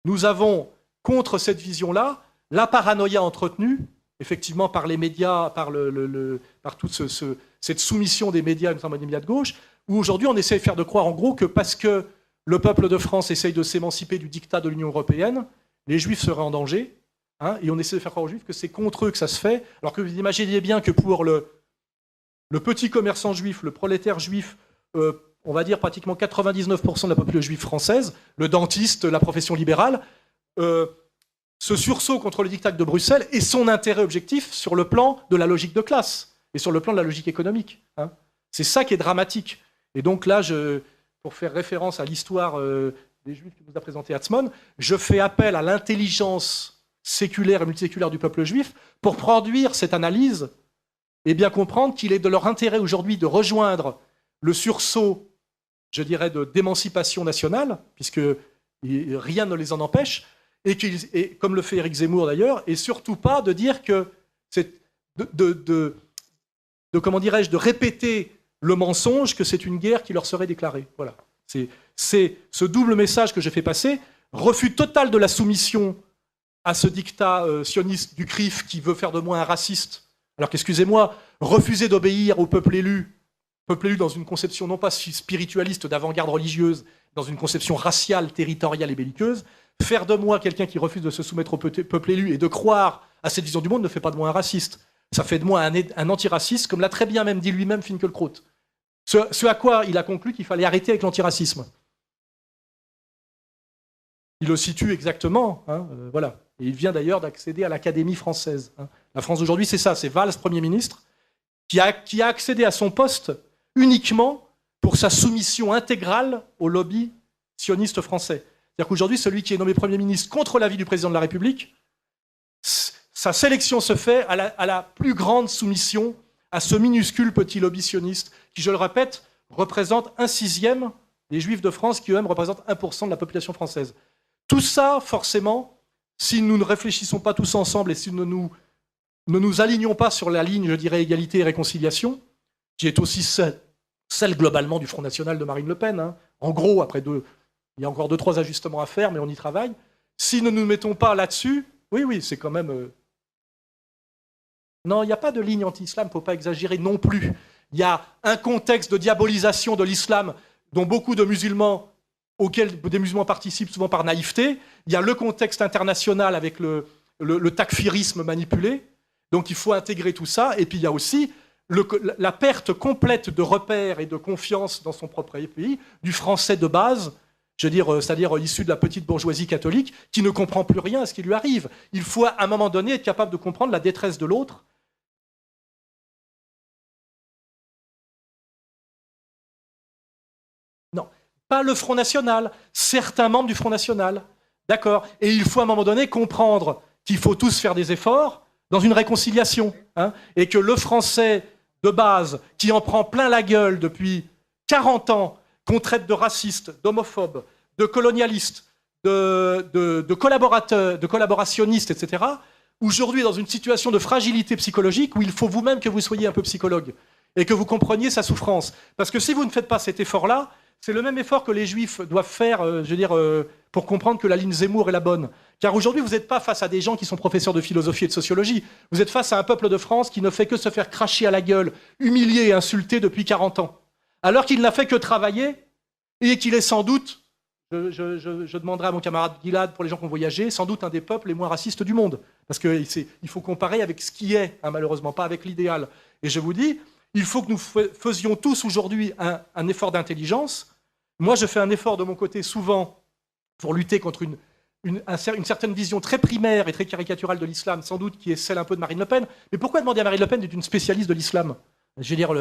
nous avons, contre cette vision-là, la paranoïa entretenue, effectivement, par les médias, par toute cette soumission des médias, notamment des médias de gauche, où aujourd'hui on essaie de faire de croire en gros que parce que le peuple de France essaye de s'émanciper du diktat de l'Union européenne, les Juifs seraient en danger, et on essaie de faire croire aux Juifs que c'est contre eux que ça se fait, alors que vous imaginez bien que pour le petit commerçant juif, le prolétaire juif, on va dire pratiquement 99% de la population juive française, le dentiste, la profession libérale, ce sursaut contre le diktat de Bruxelles est son intérêt objectif sur le plan de la logique de classe et sur le plan de la logique économique. C'est ça qui est dramatique. Et donc là, pour faire référence à l'histoire des Juifs que nous a présenté Atzmon, je fais appel à l'intelligence séculaire et multiséculaire du peuple juif pour produire cette analyse et bien comprendre qu'il est de leur intérêt aujourd'hui de rejoindre le sursaut, je dirais, d'émancipation nationale, puisque rien ne les en empêche, et comme le fait Éric Zemmour d'ailleurs, et surtout pas de dire que c'est comment dirais-je, de répéter le mensonge que c'est une guerre qui leur serait déclarée. Voilà. C'est ce double message que j'ai fait passer, refus total de la soumission à ce diktat sioniste du CRIF qui veut faire de moi un raciste, alors qu'excusez-moi, refuser d'obéir au peuple élu dans une conception non pas spiritualiste d'avant-garde religieuse, dans une conception raciale, territoriale et belliqueuse, faire de moi quelqu'un qui refuse de se soumettre au peuple élu et de croire à cette vision du monde ne fait pas de moi un raciste. Ça fait de moi un antiraciste, comme l'a très bien même dit lui-même Finkielkraut. Ce à quoi il a conclu qu'il fallait arrêter avec l'antiracisme. Il le situe exactement, voilà. Et il vient d'ailleurs d'accéder à l'Académie française. La France d'aujourd'hui, c'est ça, c'est Valls, Premier ministre, qui a accédé à son poste uniquement pour sa soumission intégrale au lobby sioniste français. C'est-à-dire qu'aujourd'hui, celui qui est nommé Premier ministre contre l'avis du président de la République, sa sélection se fait à la plus grande soumission à ce minuscule petit lobby sioniste qui, je le répète, représente 1/6 des Juifs de France, qui eux-mêmes représentent 1% de la population française. Tout ça, forcément, si nous ne réfléchissons pas tous ensemble et si nous ne nous alignons pas sur la ligne, je dirais, égalité et réconciliation, qui est aussi celle globalement du Front National de Marine Le Pen. En gros, il y a encore 2-3 ajustements à faire, mais on y travaille. Si nous ne nous mettons pas là-dessus, oui, c'est quand même... Non, il n'y a pas de ligne anti-islam, il ne faut pas exagérer non plus. Il y a un contexte de diabolisation de l'islam dont beaucoup de musulmans, auxquels des musulmans participent souvent par naïveté. Il y a le contexte international avec le takfirisme manipulé. Donc il faut intégrer tout ça. Et puis il y a aussi la perte complète de repères et de confiance dans son propre pays, du français de base, je veux dire, c'est-à-dire issu de la petite bourgeoisie catholique, qui ne comprend plus rien à ce qui lui arrive. Il faut à un moment donné être capable de comprendre la détresse de l'autre. Non, pas le Front National, certains membres du Front National. D'accord. Et il faut à un moment donné comprendre qu'il faut tous faire des efforts dans une réconciliation. Et que le français de base, qui en prend plein la gueule depuis 40 ans, qu'on traite de raciste, d'homophobe, de colonialiste, de collaborateur, de collaborationniste, etc., aujourd'hui dans une situation de fragilité psychologique où il faut vous-même que vous soyez un peu psychologue et que vous compreniez sa souffrance. Parce que si vous ne faites pas cet effort-là, c'est le même effort que les Juifs doivent faire, pour comprendre que la ligne Zemmour est la bonne. Car aujourd'hui, vous n'êtes pas face à des gens qui sont professeurs de philosophie et de sociologie. Vous êtes face à un peuple de France qui ne fait que se faire cracher à la gueule, humilié et insulté depuis 40 ans. Alors qu'il n'a fait que travailler et qu'il est sans doute, je demanderai à mon camarade Gilad, pour les gens qui ont voyagé, sans doute un des peuples les moins racistes du monde. Parce qu'il faut comparer avec ce qui est, malheureusement, pas avec l'idéal. Et je vous dis, il faut que nous faisions tous aujourd'hui un effort d'intelligence. Moi, je fais un effort de mon côté souvent pour lutter contre une certaine vision très primaire et très caricaturale de l'islam, sans doute qui est celle un peu de Marine Le Pen. Mais pourquoi demander à Marine Le Pen d'être une spécialiste de l'islam ? Je veux dire,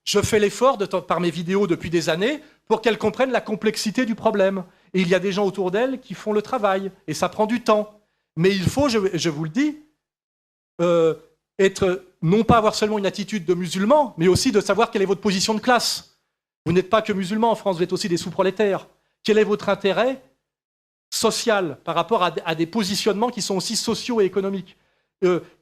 je fais l'effort par mes vidéos depuis des années pour qu'elle comprenne la complexité du problème. Et il y a des gens autour d'elle qui font le travail, et ça prend du temps. Mais il faut, je vous le dis, non pas avoir seulement une attitude de musulman, mais aussi de savoir quelle est votre position de classe. Vous n'êtes pas que musulman en France, vous êtes aussi des sous-prolétaires. Quel est votre intérêt social par rapport à des positionnements qui sont aussi sociaux et économiques?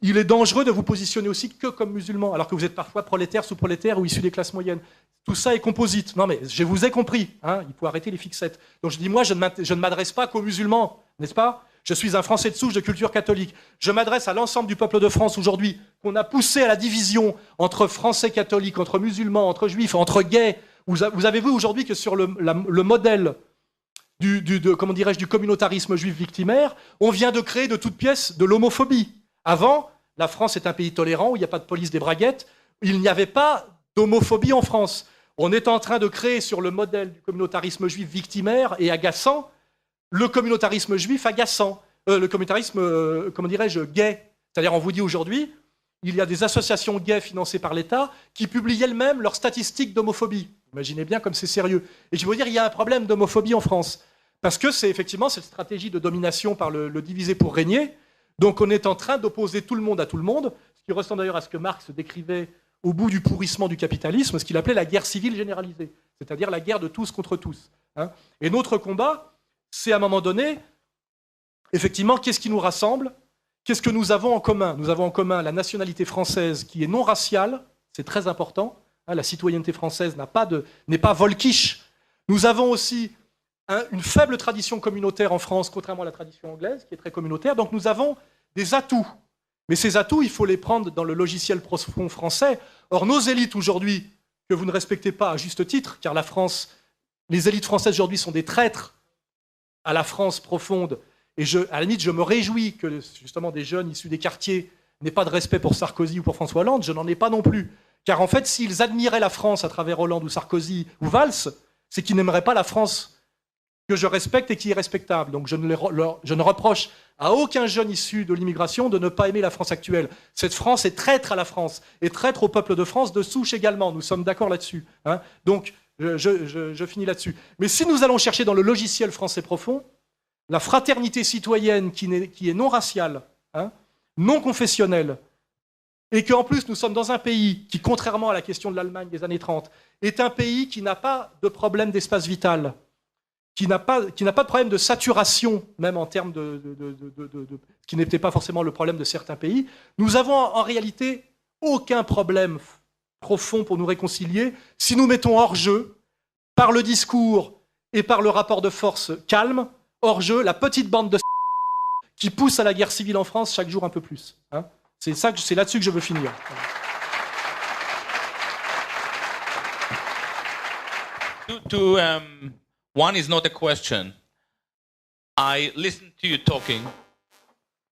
Il est dangereux de vous positionner aussi que comme musulman, alors que vous êtes parfois prolétaire, sous-prolétaire ou issu des classes moyennes. Tout ça est composite. Non mais je vous ai compris, hein, il faut arrêter les fixettes. Donc je dis, moi, je ne m'adresse pas qu'aux musulmans, n'est-ce pas? Je suis un Français de souche de culture catholique. Je m'adresse à l'ensemble du peuple de France aujourd'hui, qu'on a poussé à la division entre Français catholiques, entre musulmans, entre juifs, entre gays. Vous avez vu aujourd'hui que sur le modèle comment dirais-je, du communautarisme juif victimaire, on vient de créer de toutes pièces de l'homophobie. Avant, la France est un pays tolérant où il n'y a pas de police des braguettes. Il n'y avait pas d'homophobie en France. On est en train de créer sur le modèle du communautarisme juif victimaire et agaçant, le communautarisme juif agaçant, le communautarisme, comment dirais-je, gay. C'est-à-dire, on vous dit aujourd'hui, il y a des associations gays financées par l'État qui publient elles-mêmes leurs statistiques d'homophobie. Imaginez bien comme c'est sérieux. Et je veux dire, il y a un problème d'homophobie en France. Parce que c'est effectivement cette stratégie de domination par le diviser pour régner. Donc on est en train d'opposer tout le monde à tout le monde, ce qui ressemble d'ailleurs à ce que Marx décrivait au bout du pourrissement du capitalisme, ce qu'il appelait la guerre civile généralisée, c'est-à-dire la guerre de tous contre tous. Hein. Et notre combat, c'est à un moment donné, effectivement, qu'est-ce qui nous rassemble? Qu'est-ce que nous avons en commun? Nous avons en commun la nationalité française qui est non raciale, c'est très important. Hein, la citoyenneté française n'est pas volkisch. Nous avons aussi une faible tradition communautaire en France, contrairement à la tradition anglaise, qui est très communautaire. Donc nous avons des atouts. Mais ces atouts, il faut les prendre dans le logiciel profond français. Or, nos élites aujourd'hui, que vous ne respectez pas à juste titre, car la France, les élites françaises aujourd'hui sont des traîtres à la France profonde. Et à la limite, je me réjouis que justement des jeunes issus des quartiers n'aient pas de respect pour Sarkozy ou pour François Hollande. Je n'en ai pas non plus. Car en fait, s'ils admiraient la France à travers Hollande ou Sarkozy ou Valls, c'est qu'ils n'aimeraient pas la France que je respecte et qui est respectable. Donc je ne reproche à aucun jeune issu de l'immigration de ne pas aimer la France actuelle. Cette France est traître à la France et traître au peuple de France de souche également. Nous sommes d'accord là-dessus. Hein. Donc je finis là-dessus. Mais si nous allons chercher dans le logiciel français profond la fraternité citoyenne qui est non raciale, hein, non confessionnelle, et qu'en plus nous sommes dans un pays qui, contrairement à la question de l'Allemagne des années 30, est un pays qui n'a pas de problème d'espace vital, qui n'a pas de problème de saturation, même en termes ce qui n'était pas forcément le problème de certains pays, nous avons en réalité aucun problème profond pour nous réconcilier si nous mettons hors jeu, par le discours et par le rapport de force calme, hors jeu, la petite bande de qui pousse à la guerre civile en France chaque jour un peu plus. Hein. C'est là-dessus que je veux finir. One is not a question. I listen to you talking.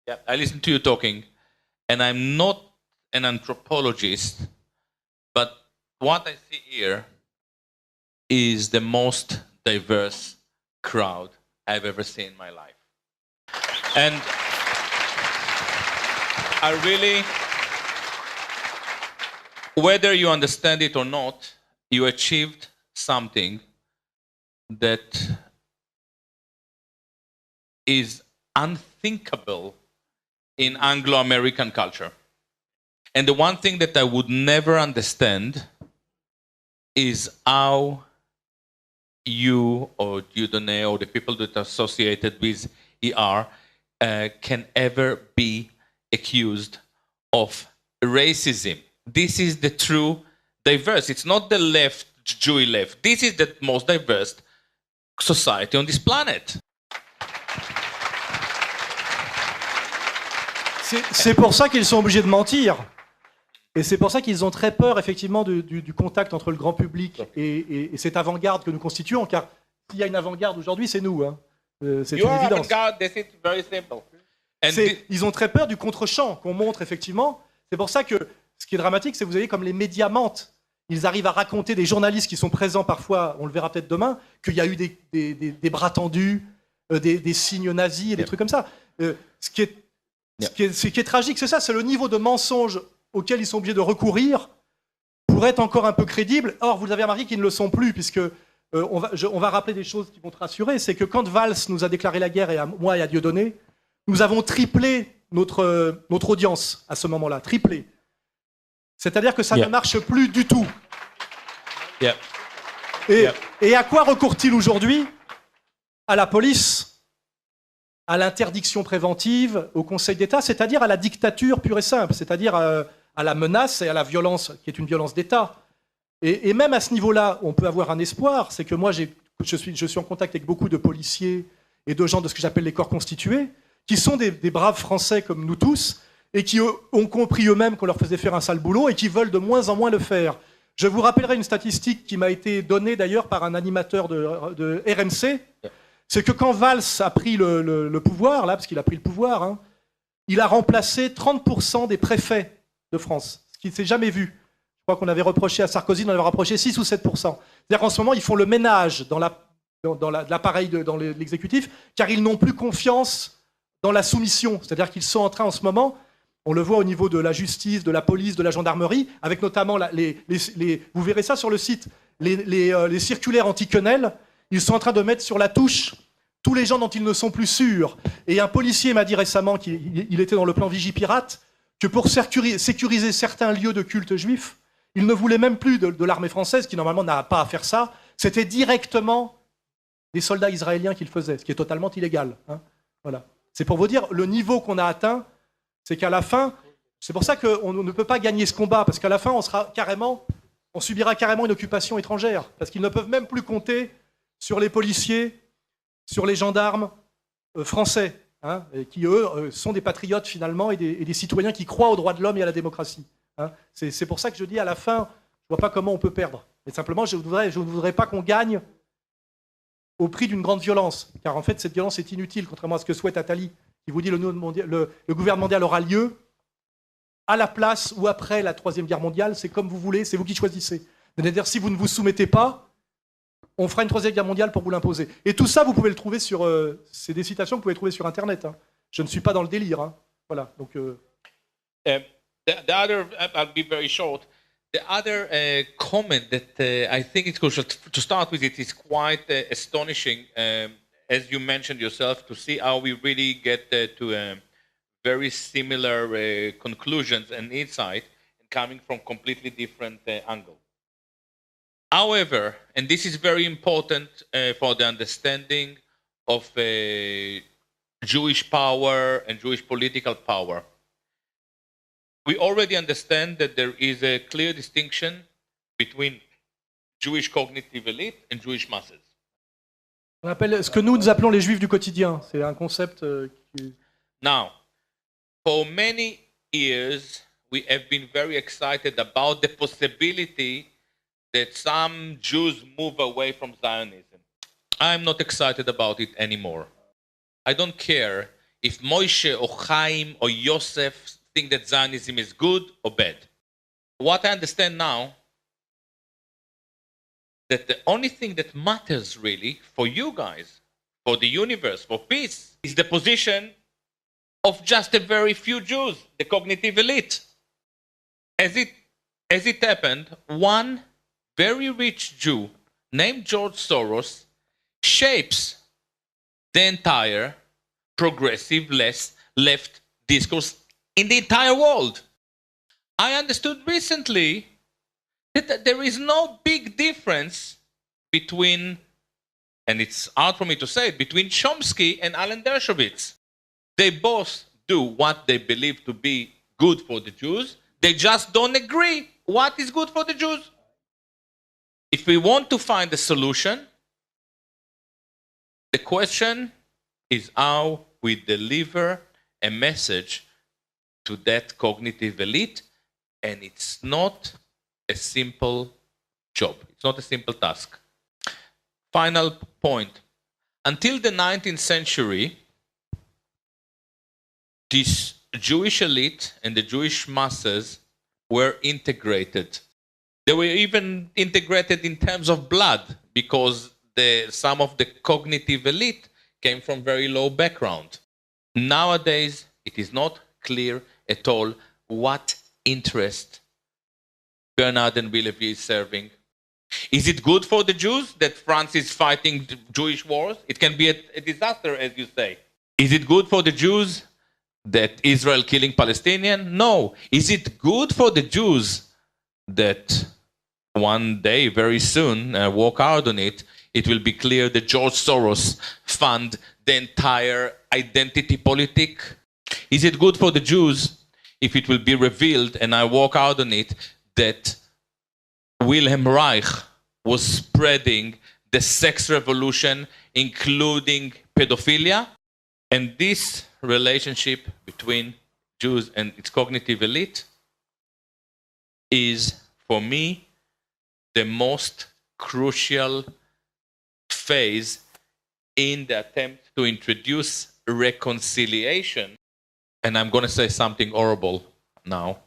Yeah, I listen to you talking, and I'm not an anthropologist, but what I see here is the most diverse crowd I've ever seen in my life. And I really, whether you understand it or not, you achieved something that is unthinkable in Anglo-American culture. And the one thing that I would never understand is how you or Dieudonné or the people that are associated with ER can ever be accused of racism. This is the true diverse. It's not the left, Jewy left. This is the most diverse society on this planet. C'est pour ça qu'ils sont obligés de mentir. Et c'est pour ça qu'ils ont très peur, effectivement, du contact entre le grand public et cette avant-garde que nous constituons. Car s'il y a une avant-garde aujourd'hui, c'est nous. Hein. C'est une évidence. Ils ont très peur du contre-champ qu'on montre, effectivement. C'est pour ça que ce qui est dramatique, c'est que vous voyez comme les médias mentent. Ils arrivent à raconter, des journalistes qui sont présents parfois, on le verra peut-être demain, qu'il y a eu des bras tendus, des signes nazis et des trucs comme ça. Ce qui est tragique, c'est ça, c'est le niveau de mensonge auquel ils sont obligés de recourir pour être encore un peu crédibles. Or, vous avez remarqué qu'ils ne le sont plus, puisque on va rappeler des choses qui vont te rassurer. C'est que quand Valls nous a déclaré la guerre, moi et à Dieudonné, nous avons triplé notre audience à ce moment-là, triplé. C'est-à-dire que ça ne marche plus du tout. Et à quoi recourt-il aujourd'hui? À la police, à l'interdiction préventive, au Conseil d'État, c'est-à-dire à la dictature pure et simple, c'est-à-dire à la menace et à la violence, qui est une violence d'État. Et même à ce niveau-là, on peut avoir un espoir, c'est que moi, je suis en contact avec beaucoup de policiers et de gens de ce que j'appelle les corps constitués, qui sont des braves Français comme nous tous, et qui ont compris eux-mêmes qu'on leur faisait faire un sale boulot, et qui veulent de moins en moins le faire. Je vous rappellerai une statistique qui m'a été donnée d'ailleurs par un animateur de RMC, c'est que quand Valls a pris le pouvoir, là, parce qu'il a pris le pouvoir, hein, il a remplacé 30% des préfets de France, ce qui ne s'est jamais vu. Je crois qu'on avait reproché à Sarkozy, on avait rapproché 6 ou 7%. C'est-à-dire qu'en ce moment, ils font le ménage dans l'appareil, dans l'exécutif, car ils n'ont plus confiance dans la soumission. C'est-à-dire qu'ils sont en train, en ce moment, on le voit au niveau de la justice, de la police, de la gendarmerie, avec notamment, vous verrez ça sur le site, les circulaires anti-quenelles, ils sont en train de mettre sur la touche tous les gens dont ils ne sont plus sûrs. Et un policier m'a dit récemment qu'il était dans le plan Vigipirate, que pour sécuriser certains lieux de culte juif, il ne voulait même plus de l'armée française, qui normalement n'a pas à faire ça, c'était directement des soldats israéliens qui le faisaient, ce qui est totalement illégal. Hein. Voilà. C'est pour vous dire le niveau qu'on a atteint, c'est qu'à la fin, c'est pour ça qu'on ne peut pas gagner ce combat, parce qu'à la fin, on subira carrément une occupation étrangère, parce qu'ils ne peuvent même plus compter sur les policiers, sur les gendarmes français, hein, qui eux sont des patriotes finalement et des citoyens qui croient aux droits de l'homme et à la démocratie. Hein. C'est pour ça que je dis à la fin, je ne vois pas comment on peut perdre. Mais simplement, je ne voudrais pas qu'on gagne au prix d'une grande violence, car en fait cette violence est inutile, contrairement à ce que souhaite Attali, qui vous dit le gouvernement mondial aura lieu à la place ou après la Troisième Guerre mondiale, c'est comme vous voulez, c'est vous qui choisissez. C'est-à-dire si vous ne vous soumettez pas, on fera une Troisième Guerre mondiale pour vous l'imposer. Et tout ça, vous pouvez le trouver sur... c'est des citations que vous pouvez trouver sur Internet. Hein. Je ne suis pas dans le délire. Hein. Voilà. Donc, the other, I'll be very short. The other comment that I think it's crucial to start with, it is quite astonishing, as you mentioned yourself, to see how we really get to very similar conclusions and insight, and coming from completely different angles. However, and this is very important for the understanding of Jewish power and Jewish political power, we already understand that there is a clear distinction between Jewish cognitive elite and Jewish masses. On appelle ce que nous appelons les Juifs du quotidien. C'est un concept qui... Now, for many years, we have been very excited about the possibility that some Jews move away from Zionism. I'm not excited about it anymore. I don't care if Moshe or Chaim or Yosef think that Zionism is good or bad. What I understand now, that the only thing that matters really for you guys, for the universe, for peace, is the position of just a very few Jews, the cognitive elite. As it happened, one very rich Jew named George Soros shapes the entire progressive left discourse in the entire world. I understood recently that there is no big difference between, and it's hard for me to say it, between Chomsky and Alan Dershowitz. They both do what they believe to be good for the Jews. They just don't agree what is good for the Jews. If we want to find a solution, the question is how we deliver a message to that cognitive elite, and it's not a simple job. It's not a simple task. Final point. Until the 19th century, this Jewish elite and the Jewish masses were integrated. They were even integrated in terms of blood, because some of the cognitive elite came from very low background. Nowadays, it is not clear at all what interest Bernard and Willevy is serving. Is it good for the Jews that France is fighting Jewish wars? It can be a disaster, as you say. Is it good for the Jews that Israel killing Palestinians? No. Is it good for the Jews that one day, very soon, work hard on it, it will be clear that George Soros fund the entire identity politic? Is it good for the Jews if it will be revealed, and I work out on it, that Wilhelm Reich was spreading the sex revolution, including pedophilia? And this relationship between Jews and its cognitive elite is, for me, the most crucial phase in the attempt to introduce reconciliation. And I'm going to say something horrible now.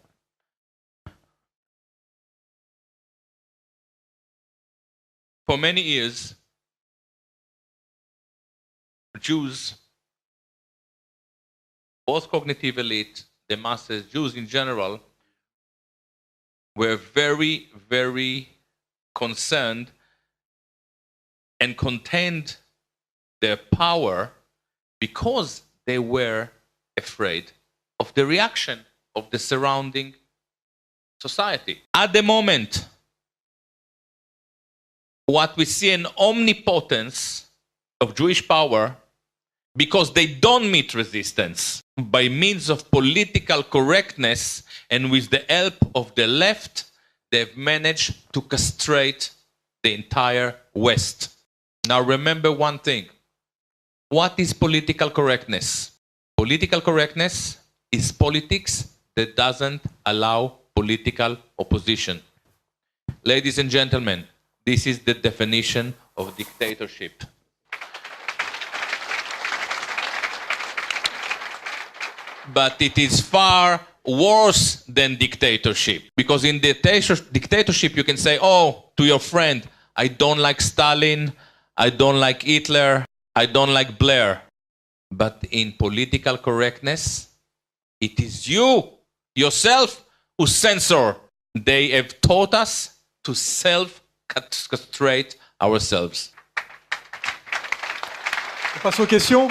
For many years, Jews, both cognitive elite, the masses, Jews in general, were very, very concerned and contained their power because they were afraid of the reaction of the surrounding society. At the moment, what we see an omnipotence of Jewish power, because they don't meet resistance by means of political correctness, and with the help of the left, they've managed to castrate the entire West. Now remember one thing. What is political correctness? Political correctness is politics that doesn't allow political opposition. Ladies and gentlemen, this is the definition of dictatorship. But it is far worse than dictatorship. Because in dictatorship, you can say, oh, to your friend, I don't like Stalin, I don't like Hitler, I don't like Blair. But in political correctness, it is you, yourself, who censor. They have taught us to self-castrate ourselves. On passe aux questions.